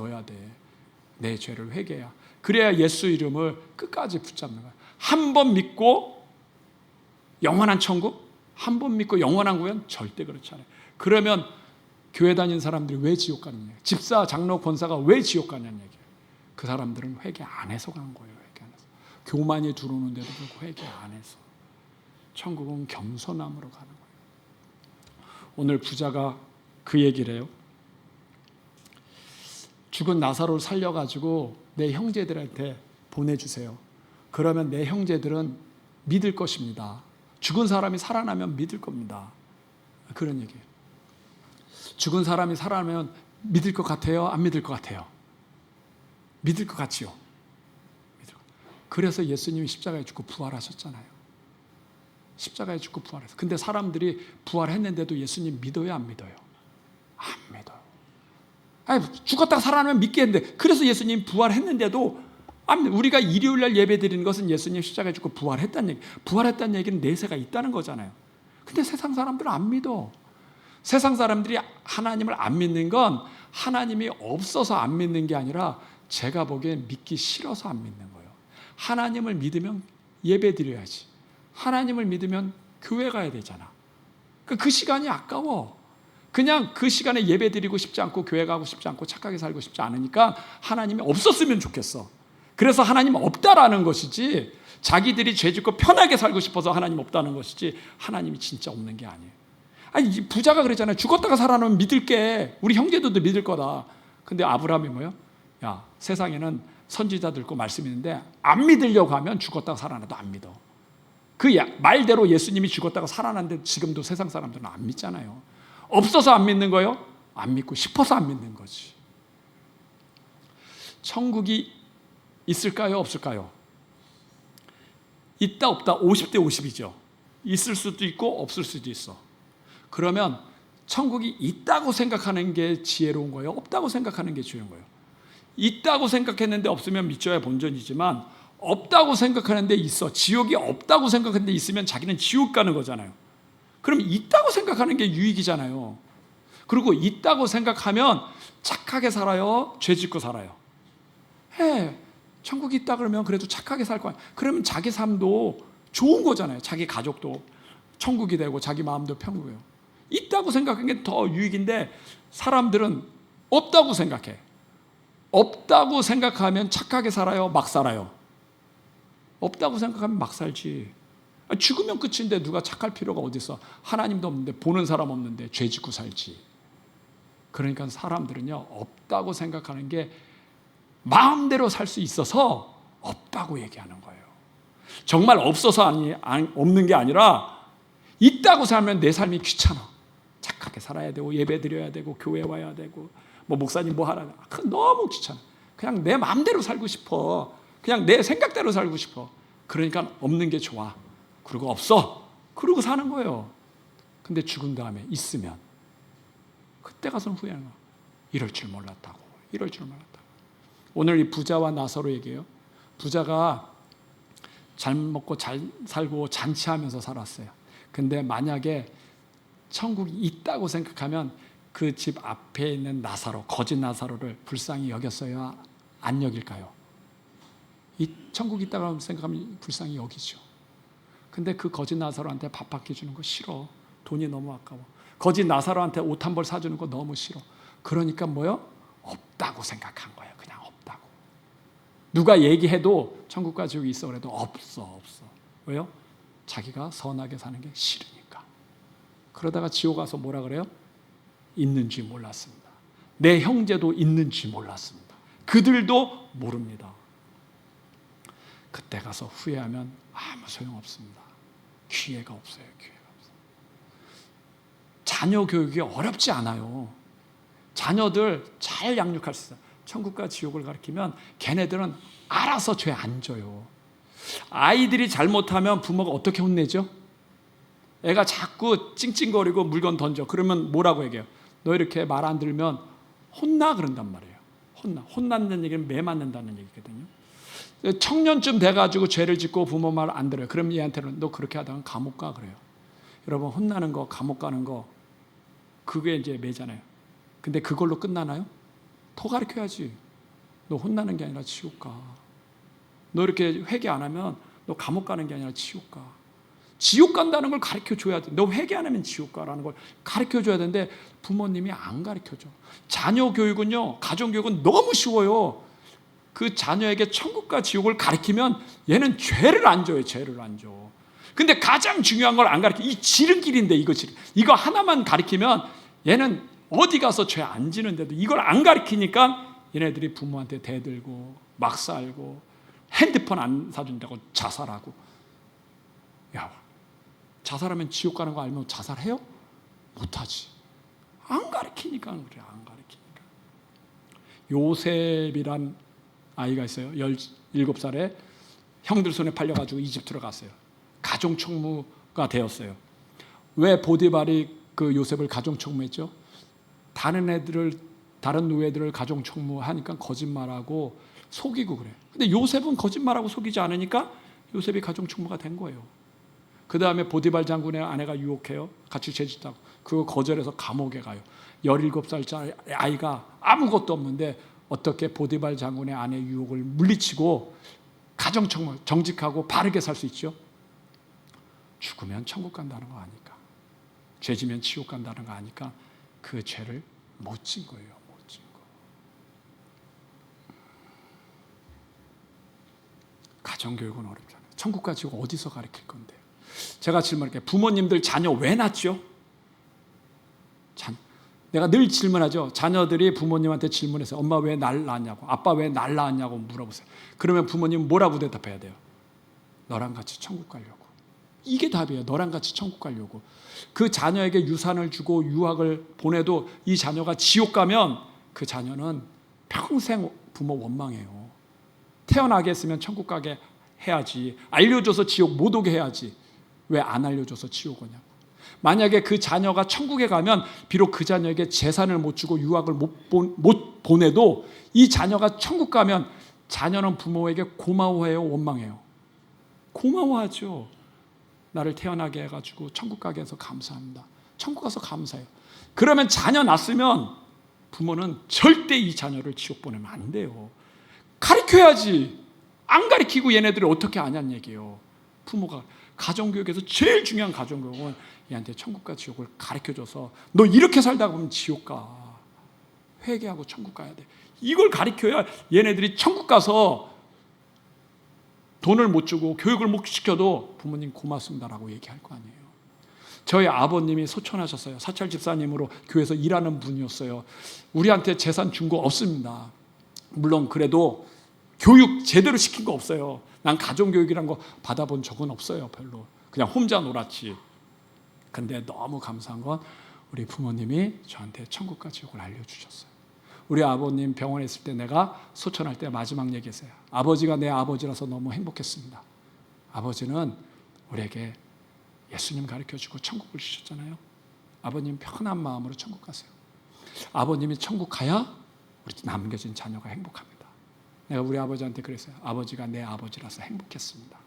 내 죄를 회개해야. 그래야 예수 이름을 끝까지 붙잡는 거예요. 한 번 믿고 영원한 천국, 한 번 믿고 영원한 구원 절대 그렇지 않아요. 그러면 교회 다니는 사람들이 왜 지옥 가느냐? 집사, 장로, 권사가 왜 지옥 가냐는 얘기예요. 그 사람들은 회개 안 해서 간 거예요. 회개 안 해서. 교만이 들어오는데도 불구하고 회개 안 해서. 천국은 겸손함으로 가는 거예요. 오늘 부자가 그 얘기를 해요. 죽은 나사로를 살려가지고 내 형제들한테 보내주세요. 그러면 내 형제들은 믿을 것입니다. 죽은 사람이 살아나면 믿을 겁니다. 그런 얘기예요. 죽은 사람이 살아나면 믿을 것 같아요? 안 믿을 것 같아요? 믿을 것 같지요? 그래서 예수님이 십자가에 죽고 부활하셨잖아요. 십자가에 죽고 부활했어요. 근데 사람들이 부활했는데도 예수님 믿어요, 안 믿어요? 안 믿어요. 아니, 죽었다가 살아나면 믿겠는데, 그래서 예수님 부활했는데도 안 믿어요. 우리가 일요일날 예배 드리는 것은 예수님 십자가에 죽고 부활했다는 얘기. 부활했다는 얘기는 내세가 있다는 거잖아요. 근데 세상 사람들은 안 믿어. 세상 사람들이 하나님을 안 믿는 건 하나님이 없어서 안 믿는 게 아니라 제가 보기엔 믿기 싫어서 안 믿는 거예요. 하나님을 믿으면 예배 드려야지. 하나님을 믿으면 교회 가야 되잖아. 그 시간이 아까워. 그냥 그 시간에 예배 드리고 싶지 않고 교회 가고 싶지 않고 착하게 살고 싶지 않으니까 하나님이 없었으면 좋겠어. 그래서 하나님 없다라는 것이지, 자기들이 죄 짓고 편하게 살고 싶어서 하나님 없다는 것이지, 하나님이 진짜 없는 게 아니에요. 아니, 이 부자가 그랬잖아요. 죽었다가 살아나면 믿을게. 우리 형제들도 믿을 거다. 근데 아브라함이 뭐예요? 야, 세상에는 선지자들 있고 말씀이 있는데 안 믿으려고 하면 죽었다가 살아나도 안 믿어. 그 말대로 예수님이 죽었다가 살아났는데 지금도 세상 사람들은 안 믿잖아요. 없어서 안 믿는 거예요? 안 믿고 싶어서 안 믿는 거지. 천국이 있을까요? 없을까요? 있다 없다 50대 50이죠. 있을 수도 있고 없을 수도 있어. 그러면 천국이 있다고 생각하는 게 지혜로운 거예요? 없다고 생각하는 게 지혜로운 거예요? 있다고 생각했는데 없으면 믿져야 본전이지만, 없다고 생각하는데 있어, 지옥이 없다고 생각하는데 있으면 자기는 지옥 가는 거잖아요. 그럼 있다고 생각하는 게 유익이잖아요. 그리고 있다고 생각하면 착하게 살아요? 죄 짓고 살아요? 천국이 있다 그러면 그래도 착하게 살 거야. 그러면 자기 삶도 좋은 거잖아요. 자기 가족도 천국이 되고 자기 마음도 평구해요. 있다고 생각하는 게 더 유익인데 사람들은 없다고 생각해. 없다고 생각하면 착하게 살아요? 막 살아요? 없다고 생각하면 막 살지. 죽으면 끝인데 누가 착할 필요가 어디 있어. 하나님도 없는데, 보는 사람 없는데 죄 짓고 살지. 그러니까 사람들은요, 없다고 생각하는 게 마음대로 살 수 있어서 없다고 얘기하는 거예요. 정말 없어서 없는 게 아니라 있다고 살면 내 삶이 귀찮아. 착하게 살아야 되고 예배 드려야 되고 교회 와야 되고 뭐 목사님 뭐 하라, 너무 귀찮아. 그냥 내 마음대로 살고 싶어. 그냥 내 생각대로 살고 싶어. 그러니까 없는 게 좋아. 그리고 없어. 그러고 사는 거예요. 근데 죽은 다음에 있으면 그때 가서는 후회하는 거야. 이럴 줄 몰랐다고. 이럴 줄 몰랐다고. 오늘 이 부자와 나사로 얘기해요. 부자가 잘 먹고 잘 살고 잔치하면서 살았어요. 근데 만약에 천국이 있다고 생각하면 그 집 앞에 있는 나사로, 거짓 나사로를 불쌍히 여겼어요? 안 여길까요? 이 천국이 있다고 생각하면 불쌍히 여기죠. 근데 그 거짓 나사로한테 밥 밖에 주는 거 싫어. 돈이 너무 아까워. 거짓 나사로한테 옷 한 벌 사주는 거 너무 싫어. 그러니까 뭐요? 없다고 생각한 거예요. 그냥 없다고. 누가 얘기해도 천국과 지옥이 있어 그래도 없어. 왜요? 자기가 선하게 사는 게 싫으니까. 그러다가 지옥 가서 뭐라 그래요? 있는지 몰랐습니다. 내 형제도 있는지 몰랐습니다. 그들도 모릅니다. 그때 가서 후회하면 아무 소용없습니다. 기회가 없어요. 자녀 교육이 어렵지 않아요. 자녀들 잘 양육할 수 있어요. 천국과 지옥을 가르치면 걔네들은 알아서 죄 안 져요. 아이들이 잘못하면 부모가 어떻게 혼내죠? 애가 자꾸 찡찡거리고 물건 던져. 그러면 뭐라고 얘기해요? 너 이렇게 말 안 들으면 혼나 그런단 말이에요. 혼난다는 얘기는 매 맞는다는 얘기거든요. 청년쯤 돼가지고 죄를 짓고 부모 말 안 들어요. 그럼 얘한테는 너 그렇게 하다가 감옥 가 그래요. 여러분, 혼나는 거, 감옥 가는 거, 그게 이제 매잖아요. 근데 그걸로 끝나나요? 더 가르쳐야지. 너 혼나는 게 아니라 지옥 가. 너 이렇게 회개 안 하면 너 감옥 가는 게 아니라 지옥 가. 지옥 간다는 걸 가르쳐줘야 돼. 너 회개 안 하면 지옥 가라는 걸 가르쳐줘야 되는데 부모님이 안 가르쳐줘. 자녀 교육은요, 가정교육은 너무 쉬워요. 그 자녀에게 천국과 지옥을 가르치면 얘는 죄를 안 져요. 죄를 안 줘. 근데 가장 중요한 걸 안 가르쳐. 이 지름길인데 이거 하나만 가르치면 얘는 어디 가서 죄 안 지는데도 이걸 안 가르치니까 얘네들이 부모한테 대들고 막 살고 핸드폰 안 사준다고 자살하고. 야, 자살하면 지옥 가는 거 알면 자살해요? 못하지. 안 가르치니까 그래. 안 가르치니까. 요셉이란 아이가 있어요. 17살에 형들 손에 팔려가지고 이집트로 갔어요. 가정총무가 되었어요. 왜 보디발이 그 요셉을 가정총무했죠? 다른 노예들을 가정총무하니까 거짓말하고 속이고 그래. 근데 요셉은 거짓말하고 속이지 않으니까 요셉이 가정총무가 된 거예요. 그 다음에 보디발 장군의 아내가 유혹해요. 같이 죄짓다고. 그거 거절해서 감옥에 가요. 17살짜리 아이가 아무것도 없는데 어떻게 보디발 장군의 아내 유혹을 물리치고 가정총무, 정직하고 바르게 살 수 있죠? 죽으면 천국 간다는 거 아니까. 죄지면 지옥 간다는 거 아니까 그 죄를 못 진 거예요. 못 진 거. 가정교육은 어렵잖아요. 천국과 지옥 어디서 가르칠 건데요? 제가 질문할게요. 부모님들 자녀 왜 낳죠? 내가 늘 질문하죠. 자녀들이 부모님한테 질문해서 엄마 왜 날 낳았냐고, 아빠 왜 날 낳았냐고 물어보세요. 그러면 부모님은 뭐라고 대답해야 돼요? 너랑 같이 천국 가려고. 이게 답이에요. 너랑 같이 천국 가려고. 그 자녀에게 유산을 주고 유학을 보내도 이 자녀가 지옥 가면 그 자녀는 평생 부모 원망해요. 태어나게 했으면 천국 가게 해야지. 알려줘서 지옥 못 오게 해야지. 왜 안 알려줘서 지옥 오냐고. 만약에 그 자녀가 천국에 가면 비록 그 자녀에게 재산을 못 주고 유학을 못 보내도 이 자녀가 천국 가면 자녀는 부모에게 고마워해요, 원망해요? 고마워하죠. 나를 태어나게 해가지고 천국 가게 해서 감사합니다. 천국 가서 감사해요. 그러면 자녀 낳았으면 부모는 절대 이 자녀를 지옥 보내면 안 돼요. 가르쳐야지. 안 가르치고 얘네들이 어떻게 아냐는 얘기예요. 부모가. 가정교육에서 제일 중요한 가정교육은 얘한테 천국과 지옥을 가르쳐줘서 너 이렇게 살다 보면 지옥 가. 회개하고 천국 가야 돼. 이걸 가르쳐야 얘네들이 천국 가서 돈을 못 주고 교육을 못 시켜도 부모님 고맙습니다라고 얘기할 거 아니에요. 저희 아버님이 소천하셨어요. 사찰 집사님으로 교회에서 일하는 분이었어요. 우리한테 재산 준 거 없습니다. 물론 그래도 교육 제대로 시킨 거 없어요. 난 가정교육이란 거 받아본 적은 없어요. 별로. 그냥 혼자 놀았지. 근데 너무 감사한 건 우리 부모님이 저한테 천국과 지옥을 알려주셨어요. 우리 아버님 병원에 있을 때 내가 소천할 때 마지막 얘기했어요. 아버지가 내 아버지라서 너무 행복했습니다. 아버지는 우리에게 예수님 가르쳐주고 천국을 주셨잖아요. 아버님 편한 마음으로 천국 가세요. 아버님이 천국 가야 우리 남겨진 자녀가 행복합니다. 내가 우리 아버지한테 그랬어요. 아버지가 내 아버지라서 행복했습니다.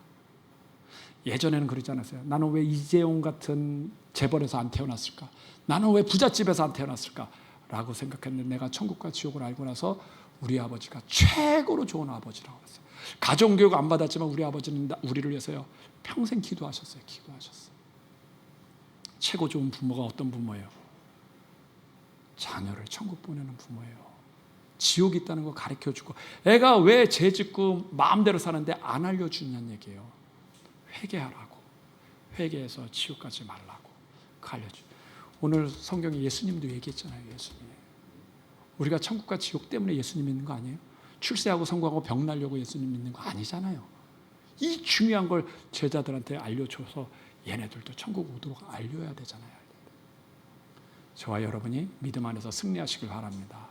예전에는 그러지 않았어요. 나는 왜 이재용 같은 재벌에서 안 태어났을까? 나는 왜 부잣집에서 안 태어났을까? 라고 생각했는데 내가 천국과 지옥을 알고 나서 우리 아버지가 최고로 좋은 아버지라고 했어요. 가정교육 안 받았지만 우리 아버지는 우리를 위해서요 평생 기도하셨어요. 기도하셨어요. 최고 좋은 부모가 어떤 부모예요? 자녀를 천국 보내는 부모예요. 지옥이 있다는 거 가르쳐주고 애가 왜 죄 짓고 마음대로 사는데 안 알려주냐는 얘기예요. 회개하라고. 회개해서 지옥 가지 말라고 알려줘. 오늘 성경에 예수님도 얘기했잖아요. 예수님. 우리가 천국과 지옥 때문에 예수님 믿는 거 아니에요? 출세하고 성공하고 병 날려고 예수님 믿는 거 아니잖아요. 이 중요한 걸 제자들한테 알려줘서 얘네들도 천국 오도록 알려야 되잖아요. 저와 여러분이 믿음 안에서 승리하시길 바랍니다.